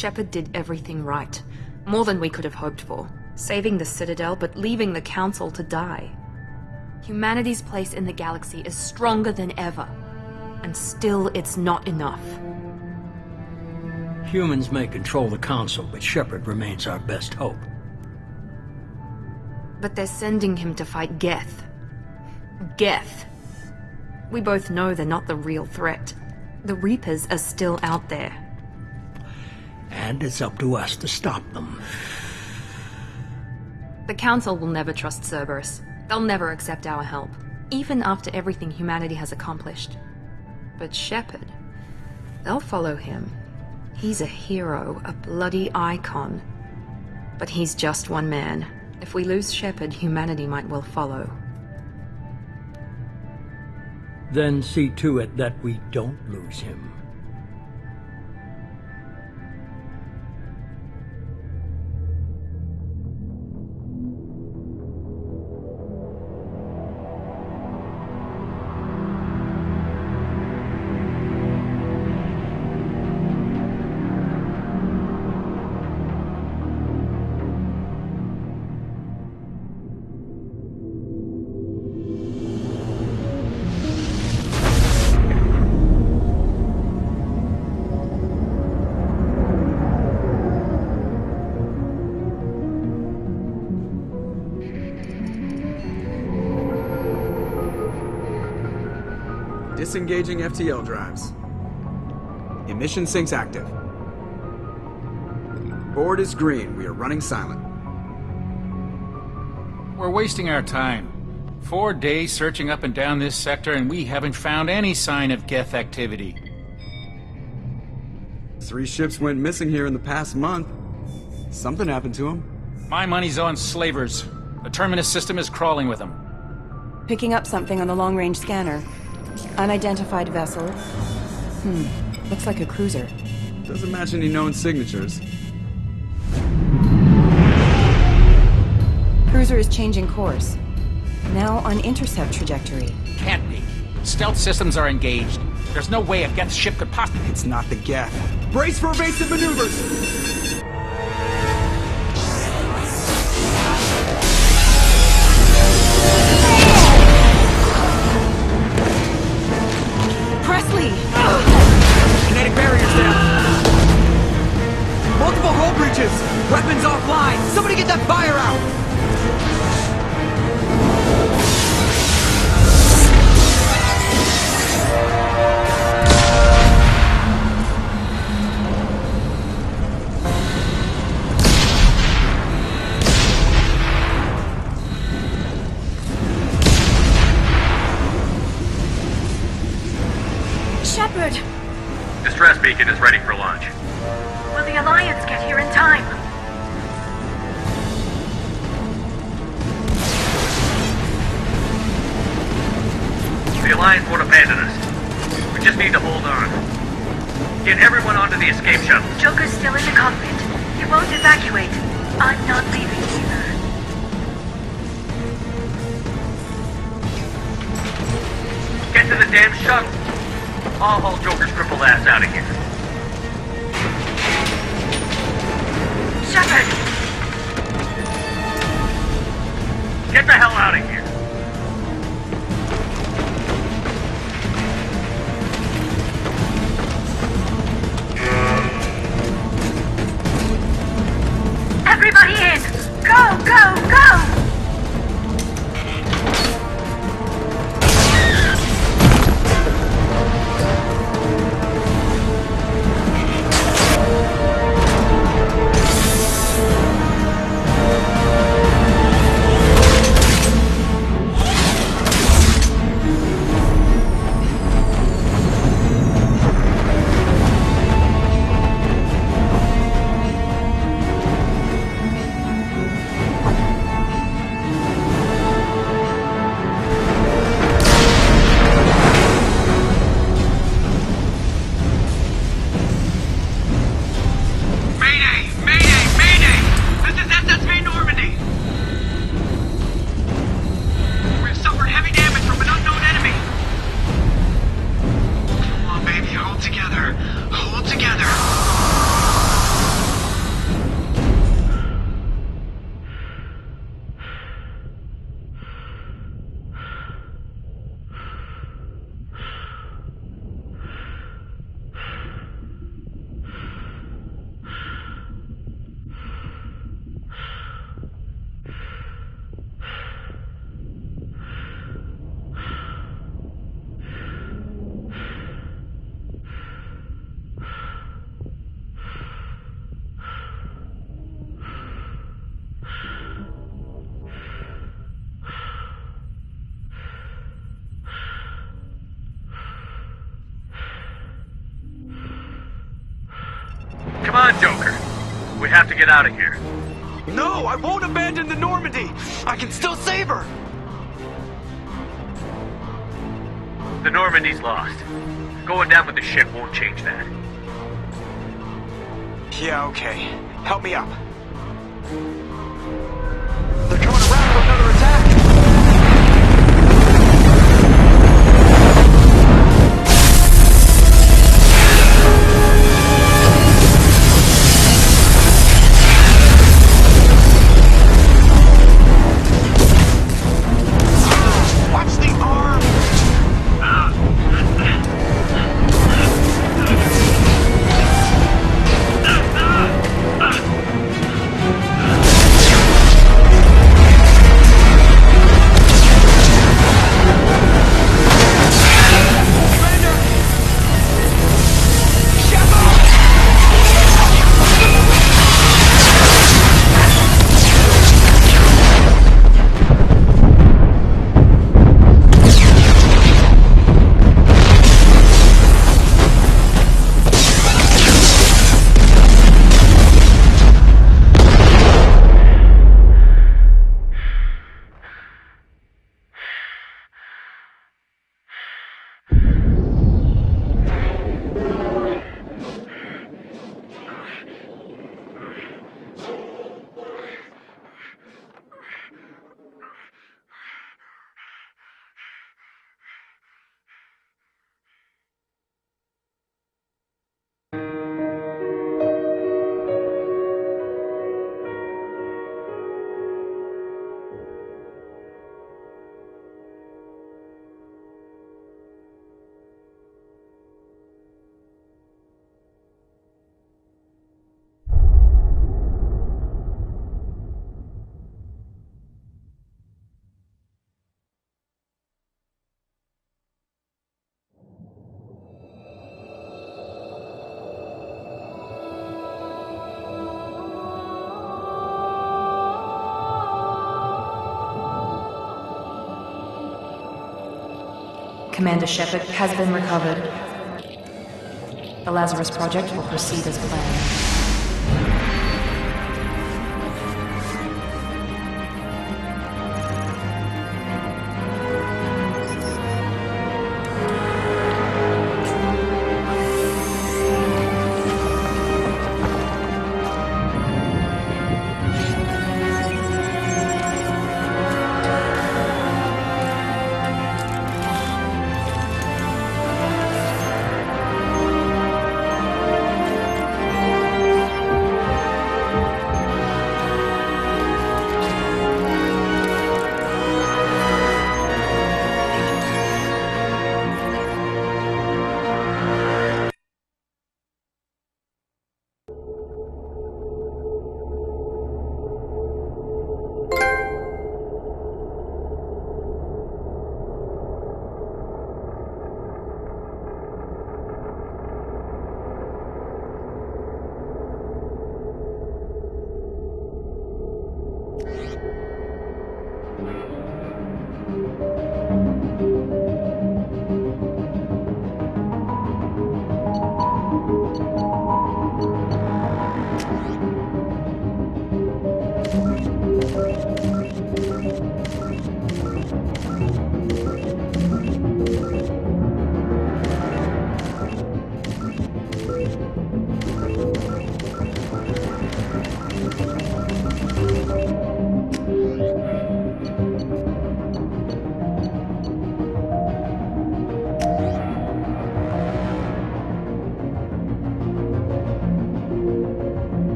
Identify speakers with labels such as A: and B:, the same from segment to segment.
A: Shepard did everything right. More than we could have hoped for. Saving the Citadel, but leaving the Council to die. Humanity's place in the galaxy is stronger than ever. And still, it's not enough.
B: Humans may control the Council, but Shepard remains our best hope.
A: But they're sending him to fight Geth. Geth. We both know they're not the real threat. The Reapers are still out there.
B: And it's up to us to stop them.
A: The Council will never trust Cerberus. They'll never accept our help, even after everything humanity has accomplished. But Shepard, they'll follow him. He's a hero, a bloody icon. But he's just one man. If we lose Shepard, humanity might well follow.
B: Then see to it that we don't lose him.
C: Disengaging FTL drives. Emission sinks active. Board is green. We are running silent.
D: We're wasting our time. 4 days searching up and down this sector, and we haven't found any sign of Geth activity.
C: 3 ships went missing here in the past month. Something happened to them.
D: My money's on slavers. The Terminus system is crawling with them.
E: Picking up something on the long-range scanner. Unidentified vessel. Looks like a cruiser.
C: Doesn't match any known signatures.
E: Cruiser is changing course. Now on intercept trajectory.
D: Can't be. Stealth systems are engaged. There's no way a Geth ship could possibly...
C: It's not the Geth. Brace for evasive maneuvers!
F: Kinetic barriers down. Multiple hull breaches. Weapons offline. Somebody get that fire out.
G: Shepard!
H: Distress beacon is ready for launch.
G: Will the Alliance get here in time?
H: The Alliance won't abandon us. We just need to hold on. Get everyone onto the escape shuttle.
G: Joker's still in the cockpit. He won't evacuate. I'm not leaving either.
H: Get to the damn shuttle. I'll haul Joker's crippled ass out of here.
G: Shepard!
H: Get the hell out of here.
G: Everybody in! Go, go, go!
H: on, Joker. We have to get out of here.
F: No, I won't abandon the Normandy! I can still save her!
H: The Normandy's lost. Going down with the ship won't change that.
F: Yeah, okay. Help me up. They're coming around for another attack! Watch the arm!
A: Commander Shepard has been recovered. The Lazarus Project will proceed as planned.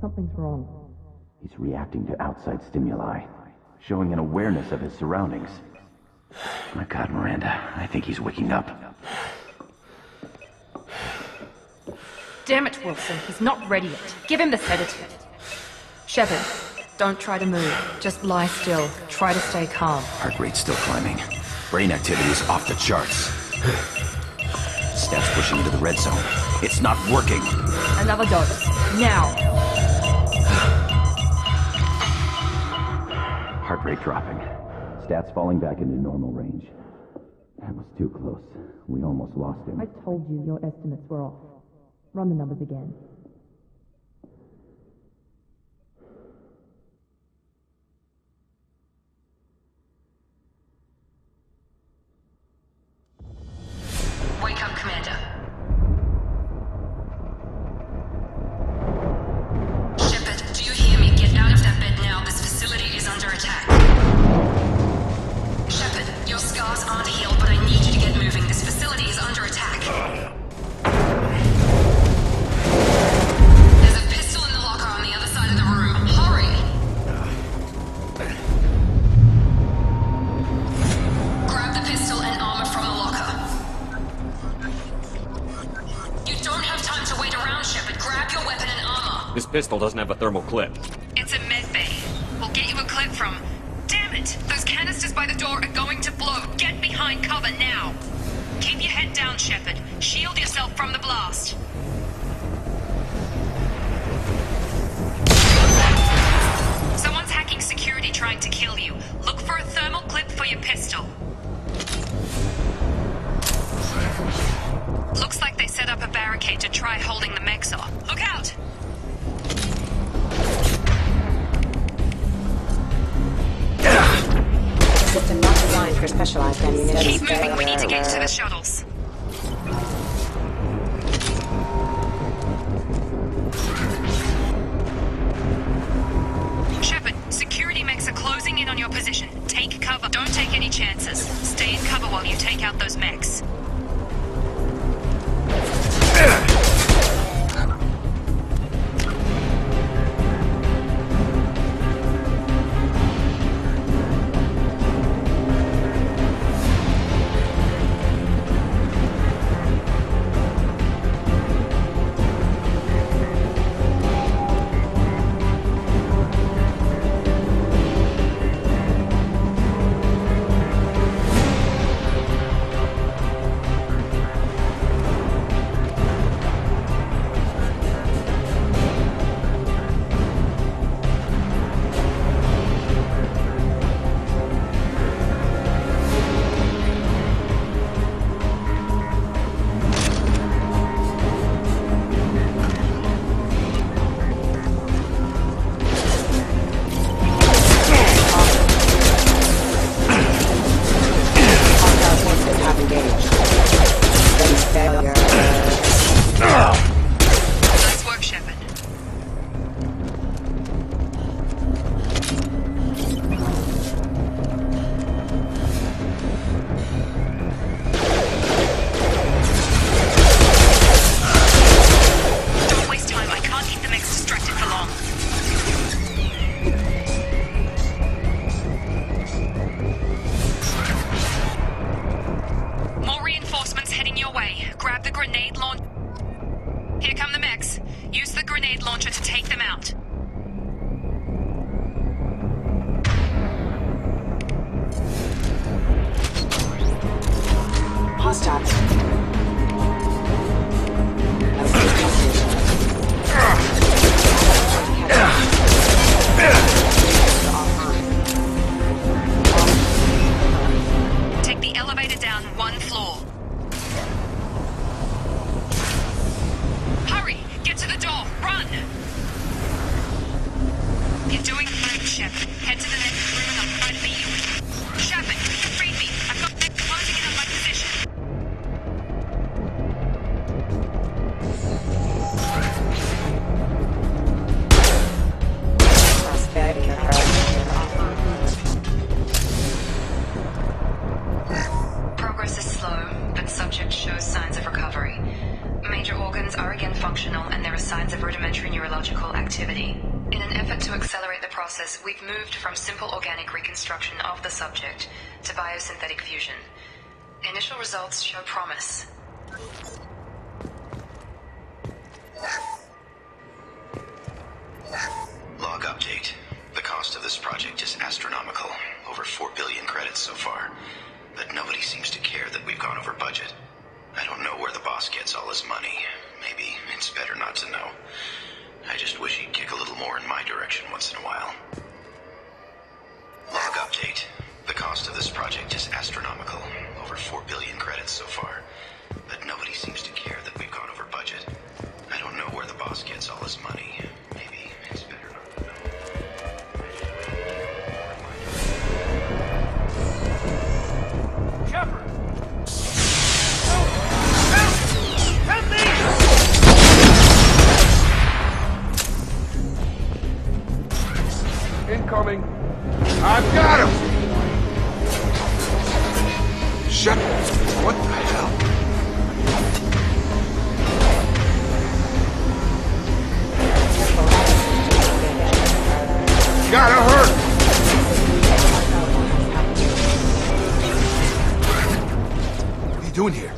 A: Something's wrong.
I: He's reacting to outside stimuli, showing an awareness of his surroundings. My God, Miranda, I think he's waking up.
A: Damn it, Wilson, he's not ready yet. Give him the sedative. Shepard, don't try to move. Just lie still. Try to stay calm.
I: Heart rate's still climbing. Brain activity is off the charts. Stats pushing into the red zone. It's not working.
A: Another dose. Now.
I: Heart rate dropping. Stats falling back into normal range. That was too close. We almost lost him.
A: I told you your estimates were off. Run the numbers again.
G: Wake up, Commander. Shepard, do you hear me? Get out of that bed now. This facility is under attack. Shepard, your scars aren't healed, but I need you to get moving. This facility is under attack. There's a pistol in the locker on the other side of the room. Hurry! Grab the pistol and armor from the locker. You don't have time to wait around, Shepard. Grab your weapon and armor.
J: This pistol doesn't have a thermal clip.
G: It's a med bay. We'll get you a clip from... Damn it! Those canisters by the door are going to blow. Get behind cover now. Keep your head down, Shepard. Shield yourself from the blast. Someone's hacking security trying to kill you. Look for a thermal clip for your pistol. Looks like they set up a barricade to try holding the mechs off. Look out!
E: System not designed for specialized ammunition.
G: Keep moving, we need to get to the shuttles. Shepard, security mechs are closing in on your position. Take cover. Don't take any chances. Stay in cover while you take out those mechs. Nice work, Shepard. Don't waste time. I can't keep the mechs distracted for long. More reinforcements heading your way. Grab the grenade launcher. Here come the mechs. Use the grenade launcher to take them out.
E: Hostiles.
G: Take the elevator down one floor. Hurry! Get to the door! Run! You're doing great, Shepard. Head to the next room and I'll try to beat you. Shepard, read me. I've got them closing in on my position. Progress is slow, but subject shows signs of recovery. Major organs are again functional and there are signs of rudimentary neurological activity. process, we've moved from simple organic reconstruction of the subject to biosynthetic fusion. Initial results show promise.
J: Log update. The cost of this project is astronomical. Over 4 billion credits so far. But nobody seems to care that we've gone over budget. I don't know where the boss gets all his money. Maybe it's better not to know. I just wish he'd kick a little more in my direction once in a while. Log update. The cost of this project is astronomical. Over 4 billion credits so far. But nobody seems to care that we've gone over budget. I don't know where the boss gets all his money. Maybe it's better not to know.
H: Shepard! Help me!
K: Incoming. I've got him! Shepard, what the hell? Gotta hurt! What are you doing here?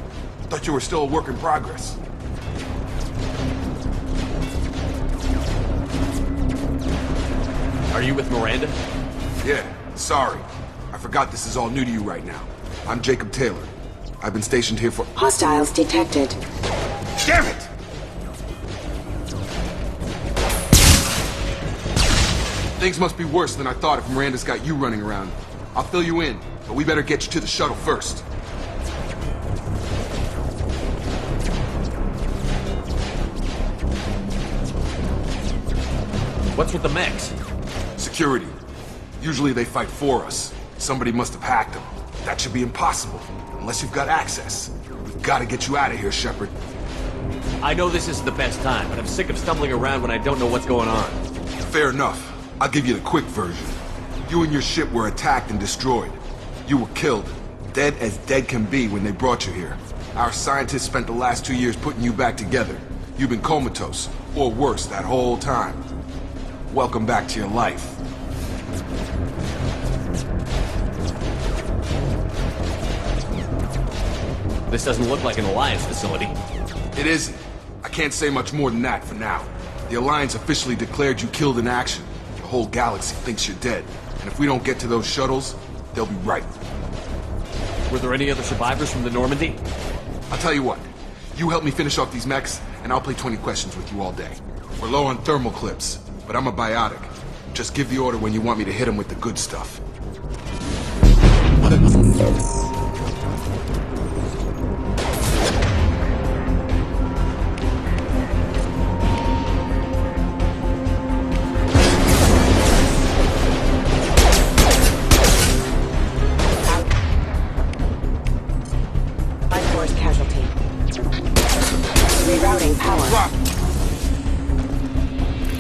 K: Thought you were still a work in progress.
L: Are you with Miranda?
K: Yeah, sorry. I forgot this is all new to you right now. I'm Jacob Taylor. I've been stationed here for—
M: Hostiles detected.
K: Damn it! Things must be worse than I thought if Miranda's got you running around. I'll fill you in, but we better get you to the shuttle first.
L: What's with the mechs?
K: Security. Usually they fight for us. Somebody must have hacked them. That should be impossible, unless you've got access. We've got to get you out of here, Shepard.
L: I know this isn't the best time, but I'm sick of stumbling around when I don't know what's going on.
K: Fair enough. I'll give you the quick version. You and your ship were attacked and destroyed. You were killed. Dead as dead can be when they brought you here. Our scientists spent the last 2 years putting you back together. You've been comatose, or worse, that whole time. Welcome back to your life.
L: This doesn't look like an Alliance facility.
K: It isn't. I can't say much more than that for now. The Alliance officially declared you killed in action. The whole galaxy thinks you're dead. And if we don't get to those shuttles, they'll be right.
L: Were there any other survivors from the Normandy?
K: I'll tell you what. You help me finish off these mechs, and I'll play 20 questions with you all day. We're low on thermal clips, but I'm a biotic. Just give the order when you want me to hit them with the good stuff.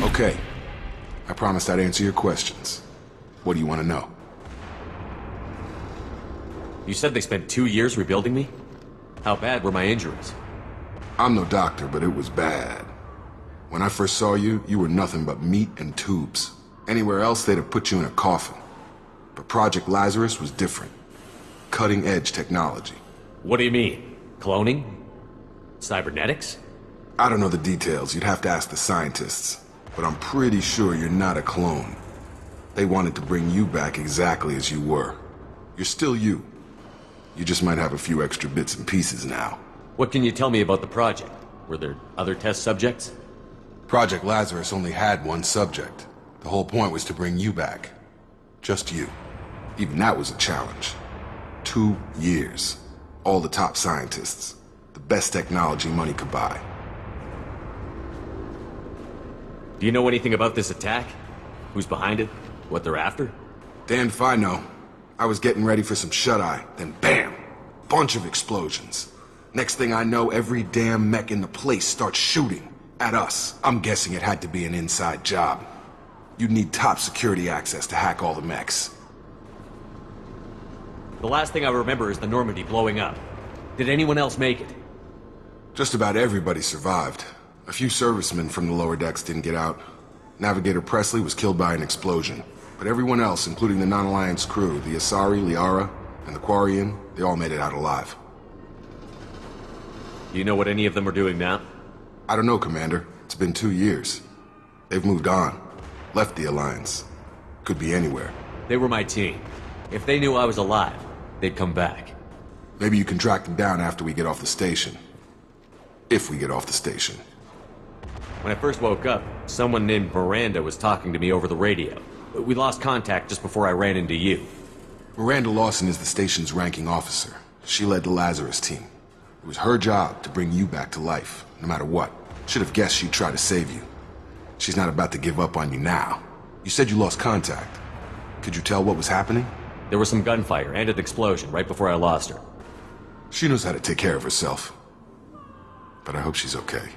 K: Okay. I promised I'd answer your questions. What do you want to know?
L: You said they spent 2 years rebuilding me? How bad were my injuries?
K: I'm no doctor, but it was bad. When I first saw you, you were nothing but meat and tubes. Anywhere else, they'd have put you in a coffin. But Project Lazarus was different. Cutting-edge technology.
L: What do you mean? Cloning? Cybernetics?
K: I don't know the details. You'd have to ask the scientists. But I'm pretty sure you're not a clone. They wanted to bring you back exactly as you were. You're still you. You just might have a few extra bits and pieces now.
L: What can you tell me about the project? Were there other test subjects?
K: Project Lazarus only had one subject. The whole point was to bring you back. Just you. Even that was a challenge. 2 years. All the top scientists. The best technology money could buy.
L: Do you know anything about this attack? Who's behind it? What they're after?
K: Damned if I know. I was getting ready for some shut-eye, then bam! Bunch of explosions. Next thing I know, every damn mech in the place starts shooting at us. I'm guessing it had to be an inside job. You'd need top security access to hack all the mechs.
L: The last thing I remember is the Normandy blowing up. Did anyone else make it?
K: Just about everybody survived. A few servicemen from the lower decks didn't get out. Navigator Presley was killed by an explosion. But everyone else, including the non-Alliance crew, the Asari, Liara, and the Quarian, they all made it out alive.
L: You know what any of them are doing now?
K: I don't know, Commander. It's been 2 years. They've moved on. Left the Alliance. Could be anywhere.
L: They were my team. If they knew I was alive, they'd come back.
K: Maybe you can track them down after we get off the station. If we get off the station.
L: When I first woke up, someone named Miranda was talking to me over the radio. We lost contact just before I ran into you.
K: Miranda Lawson is the station's ranking officer. She led the Lazarus team. It was her job to bring you back to life, no matter what. Should have guessed she'd try to save you. She's not about to give up on you now. You said you lost contact. Could you tell what was happening?
L: There was some gunfire and an explosion right before I lost her.
K: She knows how to take care of herself. But I hope she's okay.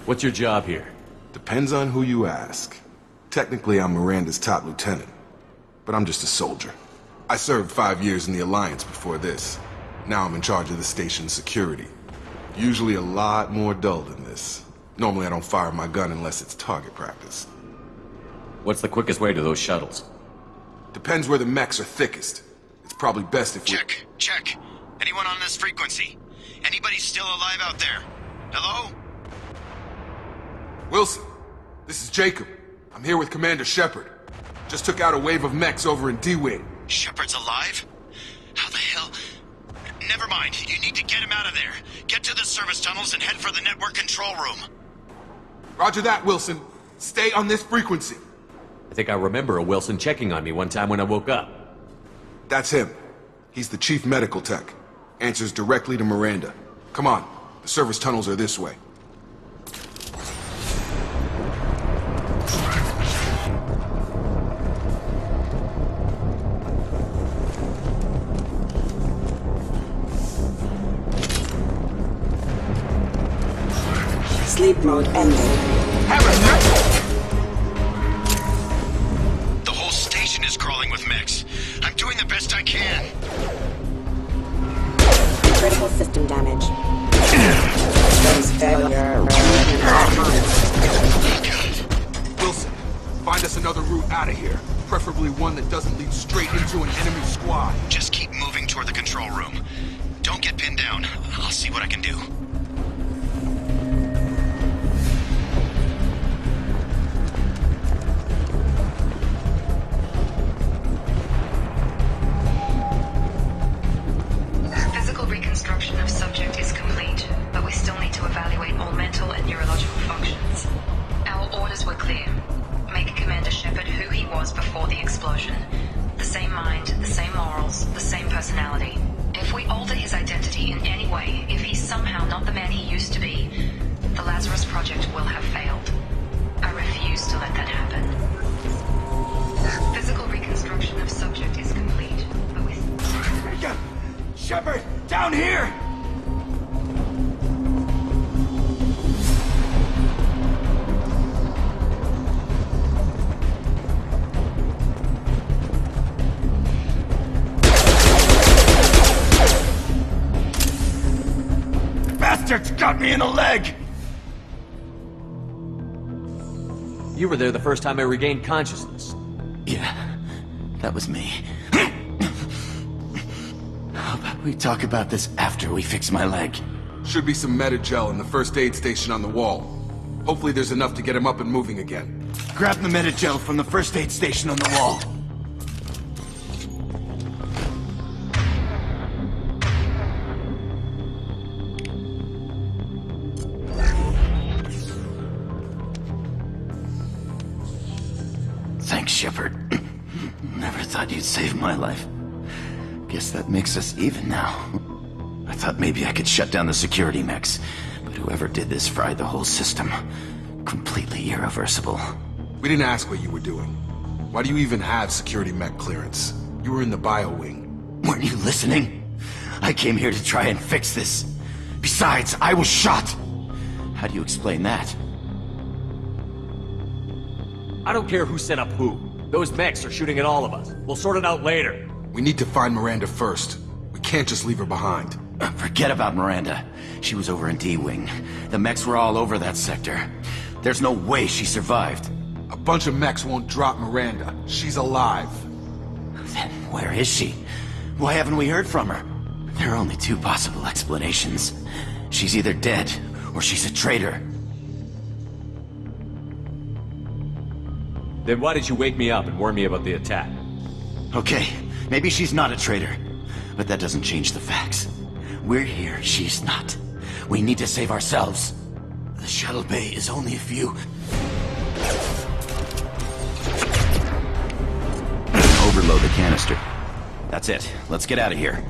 L: What's your job here?
K: Depends on who you ask. Technically, I'm Miranda's top lieutenant. But I'm just a soldier. I served 5 years in the Alliance before this. Now I'm in charge of the station's security. Usually a lot more dull than this. Normally I don't fire my gun unless it's target practice.
L: What's the quickest way to those shuttles?
K: Depends where the mechs are thickest. It's probably best if we...
J: Check. Anyone on this frequency? Anybody still alive out there? Hello?
K: Wilson, this is Jacob. I'm here with Commander Shepard. Just took out a wave of mechs over in D-Wing.
J: Shepard's alive? How the hell? Never mind. You need to get him out of there. Get to the service tunnels and head for the network control room.
K: Roger that, Wilson. Stay on this frequency.
L: I think I remember a Wilson checking on me one time when I woke up.
K: That's him. He's the chief medical tech. Answers directly to Miranda. Come on. The service tunnels are this way.
M: Sleep mode ended.
J: The whole station is crawling with mechs. I'm doing the best I can.
M: Critical system damage. Failure.
K: Wilson, find us another route out of here. Preferably one that doesn't lead straight into an enemy squad.
J: Just keep moving toward the control room. Don't get pinned down. I'll see what I can do.
G: Reconstruction of subject is complete, but we still need to evaluate all mental and neurological functions. Our orders were clear. Make Commander Shepard who he was before the explosion. The same mind, the same morals, the same personality. If we alter his identity in any way, if he's somehow not the man he used to be, the Lazarus Project will have failed. I refuse to let that happen. Physical reconstruction of subject is complete, but we...
F: Shepard! Down here! Bastards got me in the leg!
L: You were there the first time I regained consciousness.
F: Yeah, that was me. How about we talk about this after we fix my leg?
K: Should be some Metagel in the first aid station on the wall. Hopefully there's enough to get him up and moving again.
F: Grab the Metagel from the first aid station on the wall. Thanks, Shepard. Never thought you'd save my life. Guess that makes us even now. I thought maybe I could shut down the security mechs, but whoever did this fried the whole system. Completely irreversible.
K: We didn't ask what you were doing. Why do you even have security mech clearance? You were in the bio wing.
F: Weren't you listening? I came here to try and fix this. Besides, I was shot. How do you explain that?
L: I don't care who set up who. Those mechs are shooting at all of us. We'll sort it out later.
K: We need to find Miranda first. We can't just leave her behind.
F: Forget about Miranda. She was over in D-Wing. The mechs were all over that sector. There's no way she survived.
K: A bunch of mechs won't drop Miranda. She's alive.
F: Then where is she? Why haven't we heard from her? There are only two possible explanations. She's either dead, or she's a traitor.
L: Then why did you wake me up and warn me about the attack?
F: Okay, maybe she's not a traitor, but that doesn't change the facts. We're here, she's not. We need to save ourselves. The shuttle bay is only a few... Overload the canister. That's it. Let's get out of here.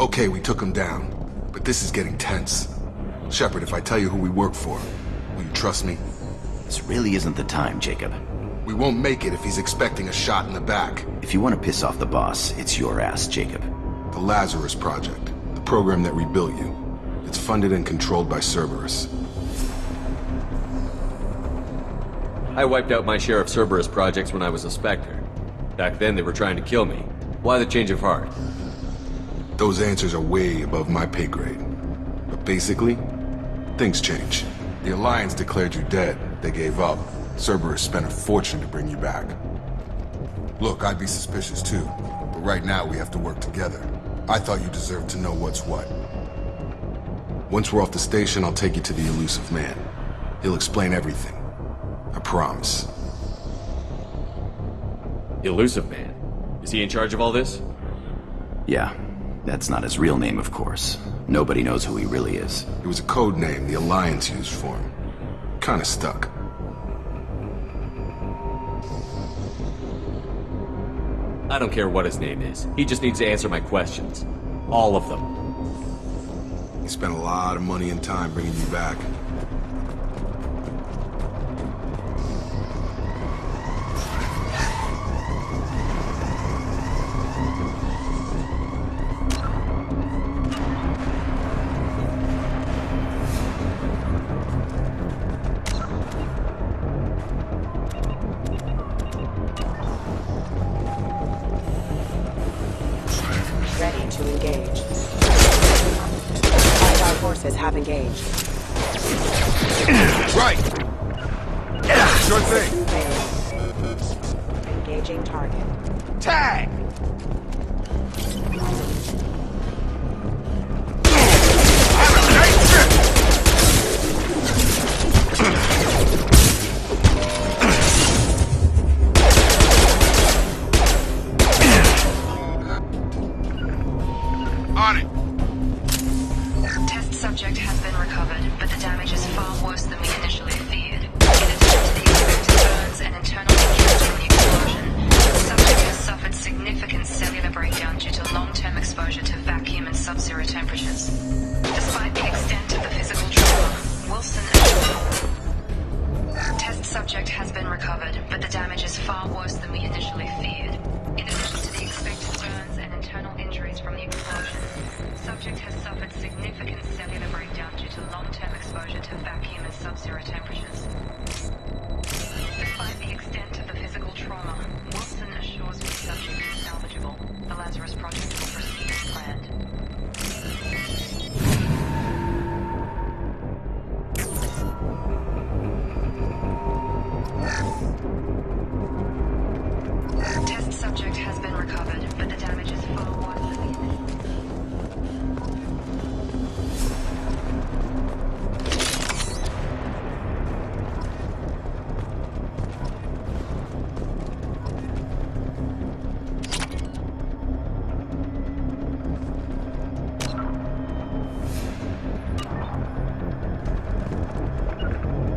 K: Okay, we took him down, but this is getting tense. Shepard, if I tell you who we work for, will you trust me?
F: This really isn't the time, Jacob.
K: We won't make it if he's expecting a shot in the back.
F: If you want to piss off the boss, it's your ass, Jacob.
K: The Lazarus Project, the program that rebuilt you. It's funded and controlled by Cerberus.
L: I wiped out my share of Cerberus projects when I was a Spectre. Back then they were trying to kill me. Why the change of heart?
K: Those answers are way above my pay grade. But basically, things change. The Alliance declared you dead. They gave up. Cerberus spent a fortune to bring you back. Look, I'd be suspicious too. But right now we have to work together. I thought you deserved to know what's what. Once we're off the station, I'll take you to the elusive man. He'll explain everything. I promise.
L: Elusive Man? Is he in charge of all this?
F: Yeah. That's not his real name, of course. Nobody knows who he really is.
K: It was a code name the Alliance used for him. Kinda stuck.
L: I don't care what his name is. He just needs to answer my questions. All of them.
K: He spent a lot of money and time bringing you back.
M: Ready to engage. Our forces have engaged.
K: Right! Sure thing.
M: Engaging target.
K: Tag! On it!
G: Test subject has been recovered, but the damage is far worse than we initially feared. In addition to the expected burns and internal injuries from the explosion, the subject has suffered significant cellular breakdown due to long-term exposure to vacuum and sub-zero temperatures. Despite the extent of the physical trauma, Wilson... Test subject has been recovered, but the damage is far worse than we initially feared. In addition to the expected burns and internal injuries from the explosion, subject has suffered significant cellular breakdown due to long-term exposure to vacuum and sub-zero temperatures. Despite the extent of the physical trauma, Wilson assures me subject is salvageable. The Lazarus Project will proceed as planned. Test subject has been recovered, but the damage is far worse than the initial.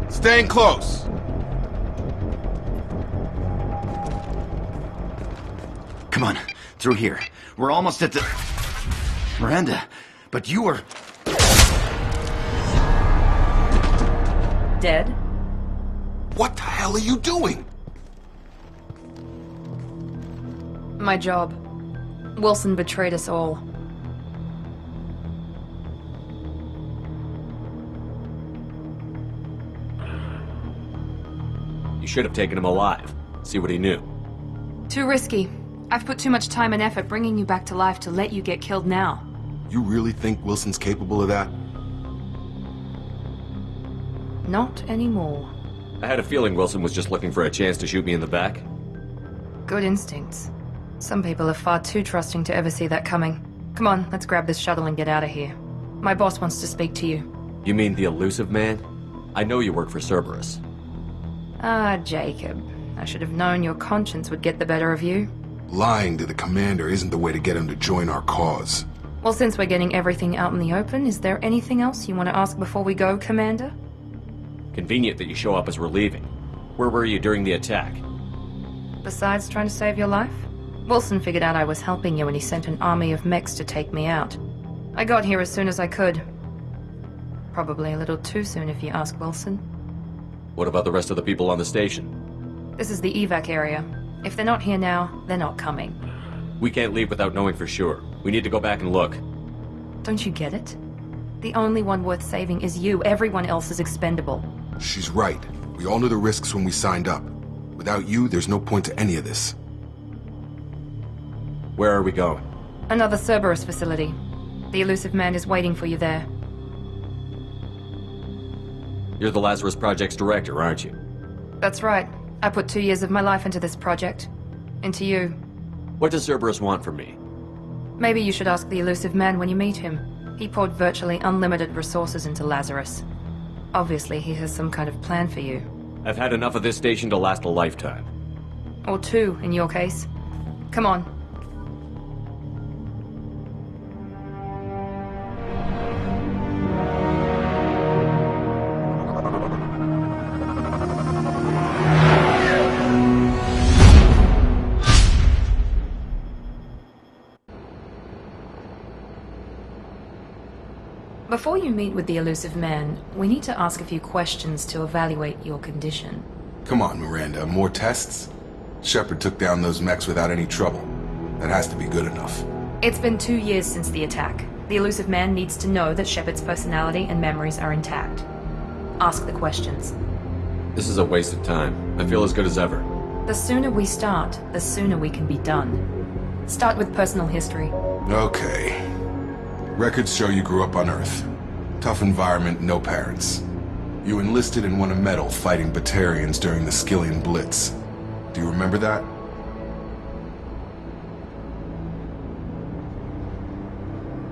K: Staying close.
F: Come on, through here. We're almost at the... Miranda, but you were...
E: Dead?
K: What the hell are you doing?
A: My job. Wilson betrayed us all.
L: You should have taken him alive. See what he knew.
A: Too risky. I've put too much time and effort bringing you back to life to let you get killed now.
K: You really think Wilson's capable of that?
A: Not anymore.
L: I had a feeling Wilson was just looking for a chance to shoot me in the back.
A: Good instincts. Some people are far too trusting to ever see that coming. Come on, let's grab this shuttle and get out of here. My boss wants to speak to you.
L: You mean the elusive man? I know you work for Cerberus.
A: Ah, Jacob. I should have known your conscience would get the better of you.
K: Lying to the commander isn't the way to get him to join our cause.
A: Well, since we're getting everything out in the open, is there anything else you want to ask before we go, Commander?
L: Convenient that you show up as we're leaving. Where were you during the attack?
A: Besides trying to save your life? Wilson figured out I was helping you and he sent an army of mechs to take me out. I got here as soon as I could. Probably a little too soon if you ask Wilson.
L: What about the rest of the people on the station?
A: This is the evac area. If they're not here now, they're not coming.
L: We can't leave without knowing for sure. We need to go back and look.
A: Don't you get it? The only one worth saving is you. Everyone else is expendable.
K: She's right. We all knew the risks when we signed up. Without you, there's no point to any of this.
L: Where are we going?
A: Another Cerberus facility. The elusive man is waiting for you there.
L: You're the Lazarus Project's director, aren't you?
A: That's right. I put 2 years of my life into this project. Into you.
L: What does Cerberus want from me?
A: Maybe you should ask the elusive man when you meet him. He poured virtually unlimited resources into Lazarus. Obviously, he has some kind of plan for you.
L: I've had enough of this station to last a lifetime.
A: Or 2, in your case. Come on. Before you meet with the elusive man, we need to ask a few questions to evaluate your condition.
K: Come on, Miranda, more tests? Shepard took down those mechs without any trouble. That has to be good enough.
A: It's been 2 years since the attack. The elusive man needs to know that Shepard's personality and memories are intact. Ask the questions.
L: This is a waste of time. I feel as good as ever.
A: The sooner we start, the sooner we can be done. Start with personal history.
K: Okay. Records show you grew up on Earth. Tough environment, no parents. You enlisted and won a medal fighting Batarians during the Skillian Blitz. Do you remember that?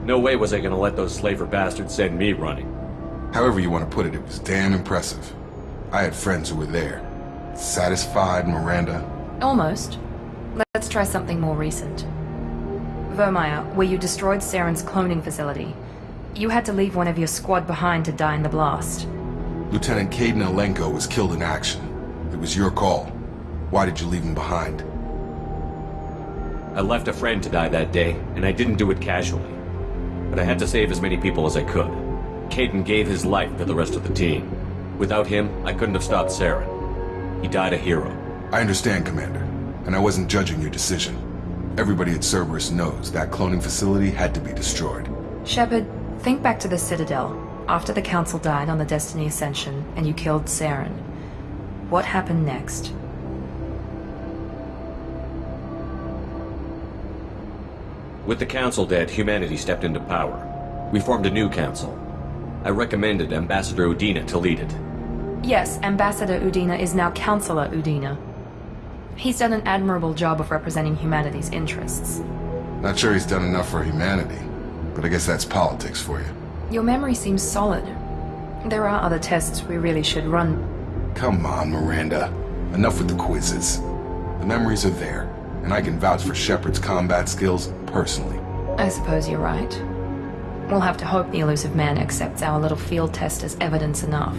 L: No way was I gonna let those slaver bastards send me running.
K: However you want to put it, it was damn impressive. I had friends who were there. Satisfied, Miranda?
A: Almost. Let's try something more recent. Vermeer, where you destroyed Saren's cloning facility. You had to leave one of your squad behind to die in the blast.
K: Lieutenant Caden Alenko was killed in action. It was your call. Why did you leave him behind?
L: I left a friend to die that day, and I didn't do it casually. But I had to save as many people as I could. Caden gave his life for the rest of the team. Without him, I couldn't have stopped Saren. He died a hero.
K: I understand, Commander, and I wasn't judging your decision. Everybody at Cerberus knows that cloning facility had to be destroyed.
A: Shepard, think back to the Citadel, after the Council died on the Destiny Ascension, and you killed Saren. What happened next?
L: With the Council dead, humanity stepped into power. We formed a new Council. I recommended Ambassador Udina to lead it.
A: Yes, Ambassador Udina is now Councillor Udina. He's done an admirable job of representing humanity's interests.
K: Not sure he's done enough for humanity, but I guess that's politics for you.
A: Your memory seems solid. There are other tests we really should run.
K: Come on, Miranda. Enough with the quizzes. The memories are there, and I can vouch for Shepard's combat skills personally.
A: I suppose you're right. We'll have to hope the elusive man accepts our little field test as evidence enough.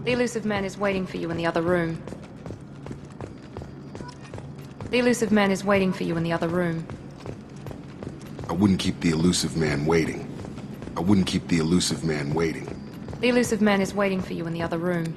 A: The elusive man is waiting for you in the other room. The elusive man is waiting for you in the other room.
K: I wouldn't keep the elusive man waiting. I wouldn't keep the elusive man waiting.
A: The elusive man is waiting for you in the other room.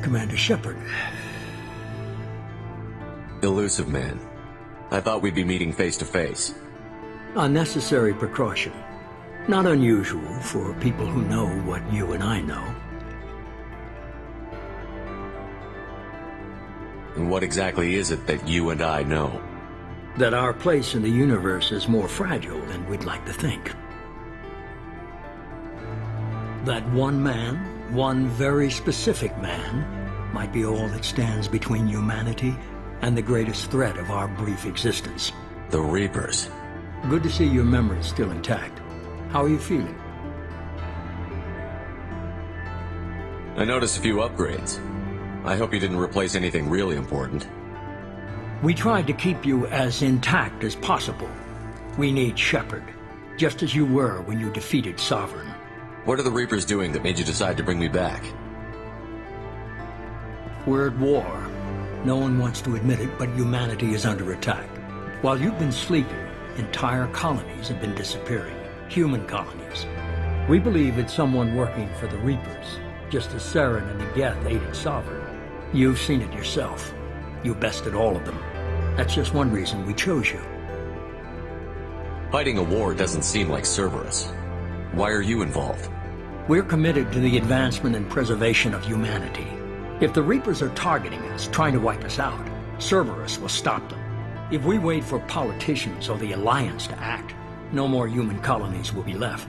B: Commander Shepard.
L: Elusive man. I thought we'd be meeting face to face.
B: A necessary precaution. Not unusual for people who know what you and I know.
L: And what exactly is it that you and I know?
B: That our place in the universe is more fragile than we'd like to think. That one man, one very specific man, might be all that stands between humanity and the greatest threat of our brief existence.
L: The Reapers.
B: Good to see your memory still intact. How are you feeling?
L: I noticed a few upgrades. I hope you didn't replace anything really important.
B: We tried to keep you as intact as possible. We need Shepard, just as you were when you defeated Sovereign.
L: What are the Reapers doing that made you decide to bring me back?
B: We're at war. No one wants to admit it, but humanity is under attack. While you've been sleeping, entire colonies have been disappearing. Human colonies. We believe it's someone working for the Reapers, just as Saren and the Geth aided Sovereign. You've seen it yourself. You bested all of them. That's just one reason we chose you.
L: Fighting a war doesn't seem like Cerberus. Why are you involved?
B: We're committed to the advancement and preservation of humanity. If the Reapers are targeting us, trying to wipe us out, Cerberus will stop them. If we wait for politicians or the Alliance to act, no more human colonies will be left.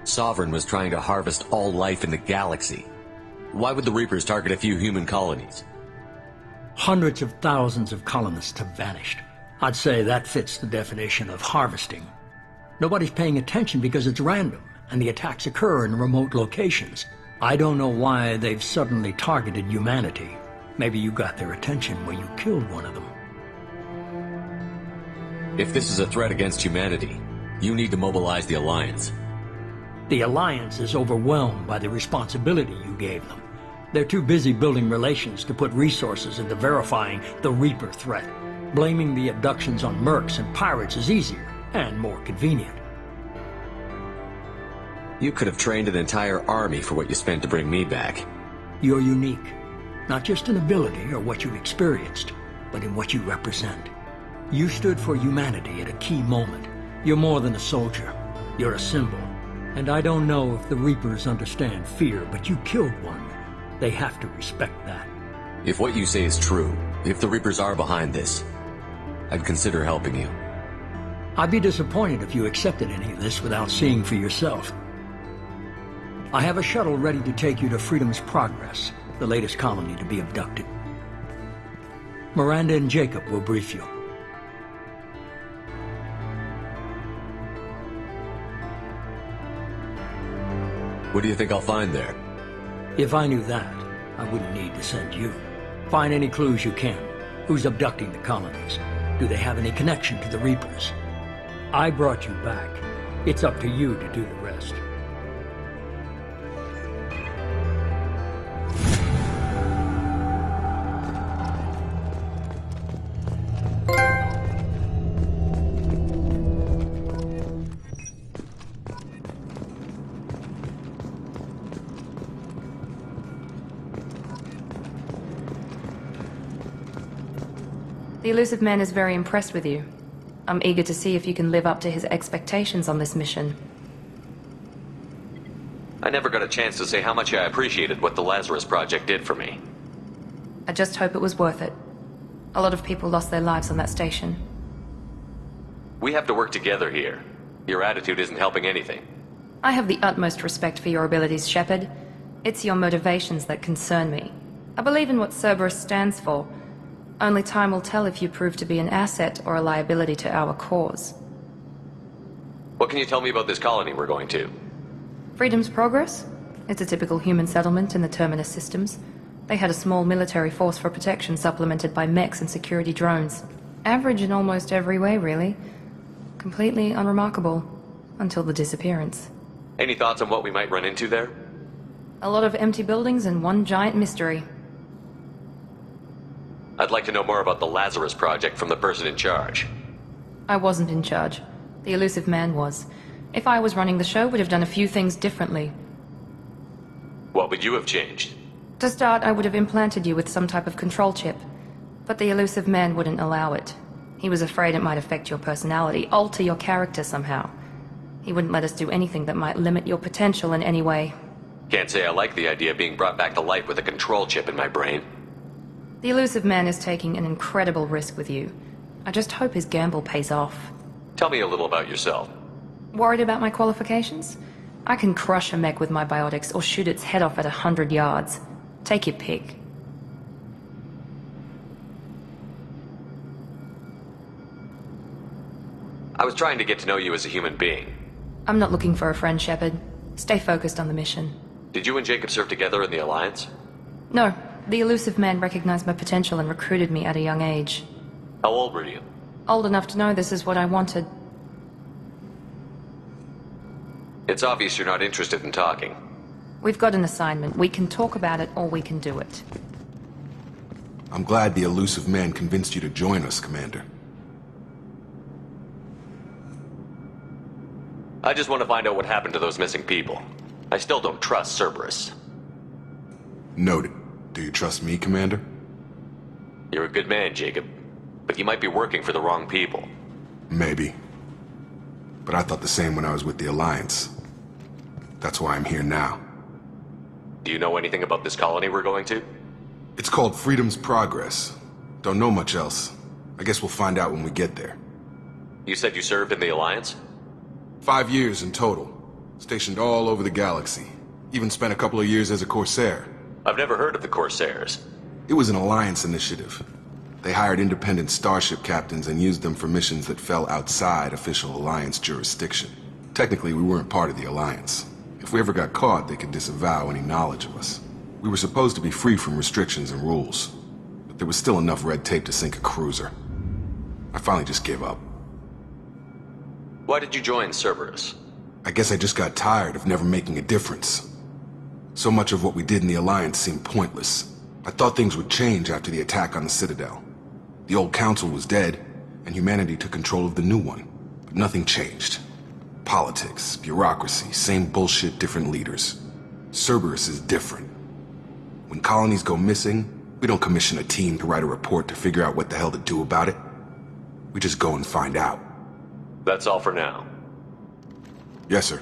L: Sovereign was trying to harvest all life in the galaxy. Why would the Reapers target a few human colonies?
B: Hundreds of thousands of colonists have vanished. I'd say that fits the definition of harvesting. Nobody's paying attention because it's random, and the attacks occur in remote locations. I don't know why they've suddenly targeted humanity. Maybe you got their attention when you killed one of them.
L: If this is a threat against humanity, you need to mobilize the Alliance.
B: The Alliance is overwhelmed by the responsibility you gave them. They're too busy building relations to put resources into verifying the Reaper threat. Blaming the abductions on mercs and pirates is easier and more convenient.
L: You could have trained an entire army for what you spent to bring me back.
B: You're unique, not just in ability or what you've experienced, but in what you represent. You stood for humanity at a key moment. You're more than a soldier. You're a symbol. And I don't know if the Reapers understand fear, but you killed one. They have to respect that.
L: If what you say is true, if the Reapers are behind this, I'd consider helping you.
B: I'd be disappointed if you accepted any of this without seeing for yourself. I have a shuttle ready to take you to Freedom's Progress, the latest colony to be abducted. Miranda and Jacob will brief you.
L: What do you think I'll find there?
B: If I knew that, I wouldn't need to send you. Find any clues you can. Who's abducting the colonies? Do they have any connection to the Reapers? I brought you back. It's up to you to do the rest.
A: The Elusive Man is very impressed with you. I'm eager to see if you can live up to his expectations on this mission.
L: I never got a chance to say how much I appreciated what the Lazarus Project did for me.
A: I just hope it was worth it. A lot of people lost their lives on that station.
L: We have to work together here. Your attitude isn't helping anything.
A: I have the utmost respect for your abilities, Shepard. It's your motivations that concern me. I believe in what Cerberus stands for. Only time will tell if you prove to be an asset or a liability to our cause.
L: What can you tell me about this colony we're going to?
A: Freedom's Progress? It's a typical human settlement in the Terminus systems. They had a small military force for protection supplemented by mechs and security drones. Average in almost every way, really. Completely unremarkable. Until the disappearance.
L: Any thoughts on what we might run into there?
A: A lot of empty buildings and one giant mystery.
L: I'd like to know more about the Lazarus Project from the person in charge.
A: I wasn't in charge. The Elusive Man was. If I was running the show, would have done a few things differently.
L: What would you have changed?
A: To start, I would have implanted you with some type of control chip. But the elusive man wouldn't allow it. He was afraid it might affect your personality, alter your character somehow. He wouldn't let us do anything that might limit your potential in any way.
L: Can't say I like the idea of being brought back to life with a control chip in my brain.
A: The elusive man is taking an incredible risk with you. I just hope his gamble pays off.
L: Tell me a little about yourself.
A: Worried about my qualifications? I can crush a mech with my biotics or shoot its head off at 100 yards. Take your pick.
L: I was trying to get to know you as a human being.
A: I'm not looking for a friend, Shepard. Stay focused on the mission.
L: Did you and Jacob serve together in the Alliance?
A: No. The elusive man recognized my potential and recruited me at a young age.
L: How old were you?
A: Old enough to know this is what I wanted.
L: It's obvious you're not interested in talking.
A: We've got an assignment. We can talk about it, or we can do it.
K: I'm glad the elusive man convinced you to join us, Commander.
L: I just want to find out what happened to those missing people. I still don't trust Cerberus.
K: Noted. Do you trust me, Commander?
L: You're a good man, Jacob. But you might be working for the wrong people.
K: Maybe. But I thought the same when I was with the Alliance. That's why I'm here now.
L: Do you know anything about this colony we're going to?
K: It's called Freedom's Progress. Don't know much else. I guess we'll find out when we get there.
L: You said you served in the Alliance?
K: 5 years in total. Stationed all over the galaxy. Even spent a couple of years as a Corsair.
L: I've never heard of the Corsairs.
K: It was an Alliance initiative. They hired independent starship captains and used them for missions that fell outside official Alliance jurisdiction. Technically, we weren't part of the Alliance. If we ever got caught, they could disavow any knowledge of us. We were supposed to be free from restrictions and rules, but there was still enough red tape to sink a cruiser. I finally just gave up.
L: Why did you join Cerberus?
K: I guess I just got tired of never making a difference. So much of what we did in the Alliance seemed pointless. I thought things would change after the attack on the Citadel. The old council was dead, and humanity took control of the new one. But nothing changed. Politics, bureaucracy, same bullshit, different leaders. Cerberus is different. When colonies go missing, we don't commission a team to write a report to figure out what the hell to do about it. We just go and find out.
L: That's all for now.
K: Yes, sir.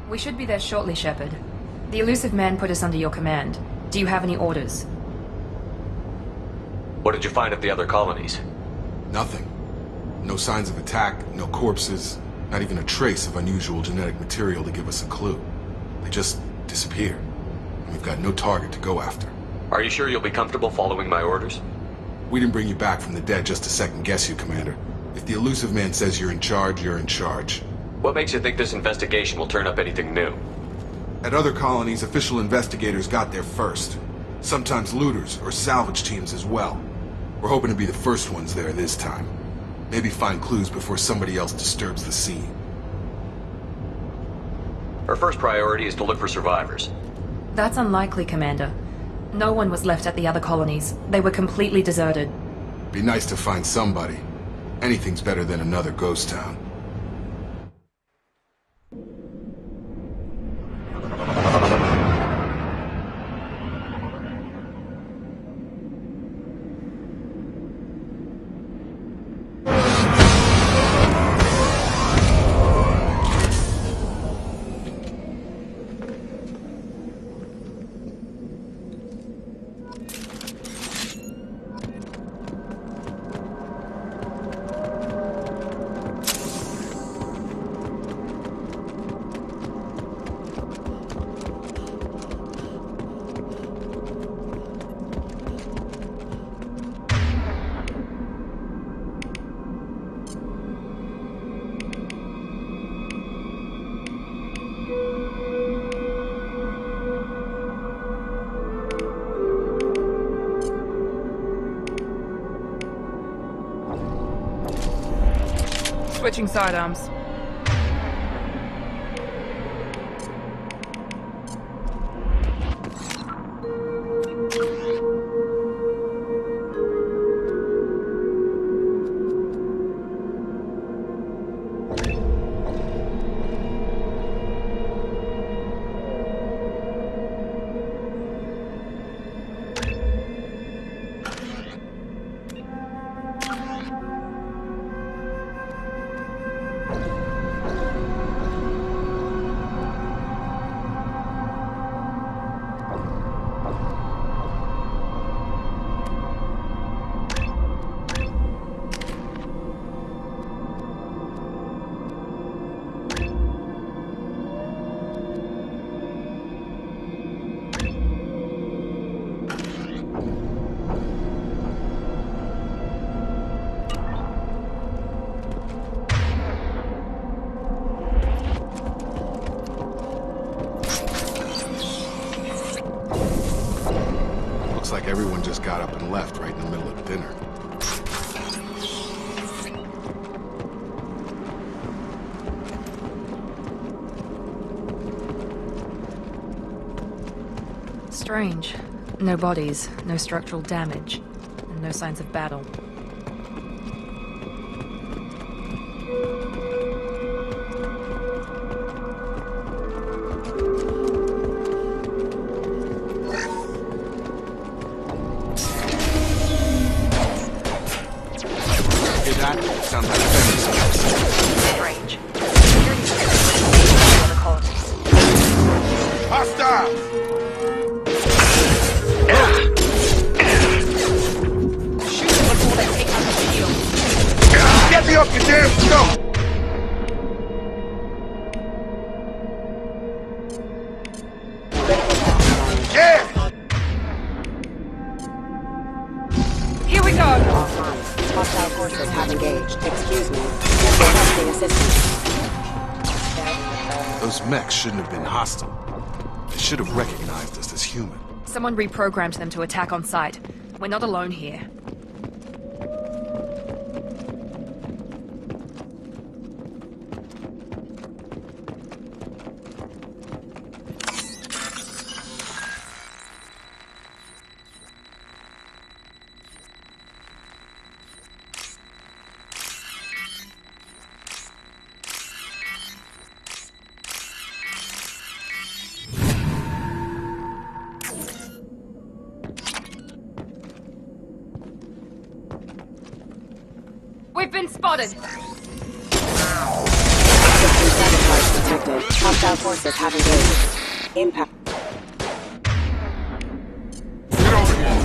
A: We should be there shortly, Shepard. The elusive man put us under your command. Do you have any orders?
L: What did you find at the other colonies?
K: Nothing. No signs of attack, no corpses, not even a trace of unusual genetic material to give us a clue. They just disappear. And we've got no target to go after.
L: Are you sure you'll be comfortable following my orders?
K: We didn't bring you back from the dead just to second-guess you, Commander. If the elusive man says you're in charge, you're in charge.
L: What makes you think this investigation will turn up anything new?
K: At other colonies, official investigators got there first. Sometimes looters or salvage teams as well. We're hoping to be the first ones there this time. Maybe find clues before somebody else disturbs the scene.
L: Our first priority is to look for survivors.
A: That's unlikely, Commander. No one was left at the other colonies. They were completely deserted.
K: Be nice to find somebody. Anything's better than another ghost town.
E: Switching sidearms. Looks like everyone just got up and left right in the middle of dinner.
A: Strange. No bodies, no structural damage, and no signs of battle.
K: Sounds like
A: Strange.
K: hostile!
A: Shoot before they take out the shield.
K: Get me off your damn stump! Yeah!
E: Here we go!
M: Offline. Hostile forces have engaged. Excuse me. Requesting assistance.
K: Those mechs shouldn't have been hostile. They should have recognized us as human.
A: Someone reprogrammed them to attack on sight. We're not alone here.
E: We've been spotted!
M: Sabotage detected. Hostile forces have engaged. Impact.
K: Get over here!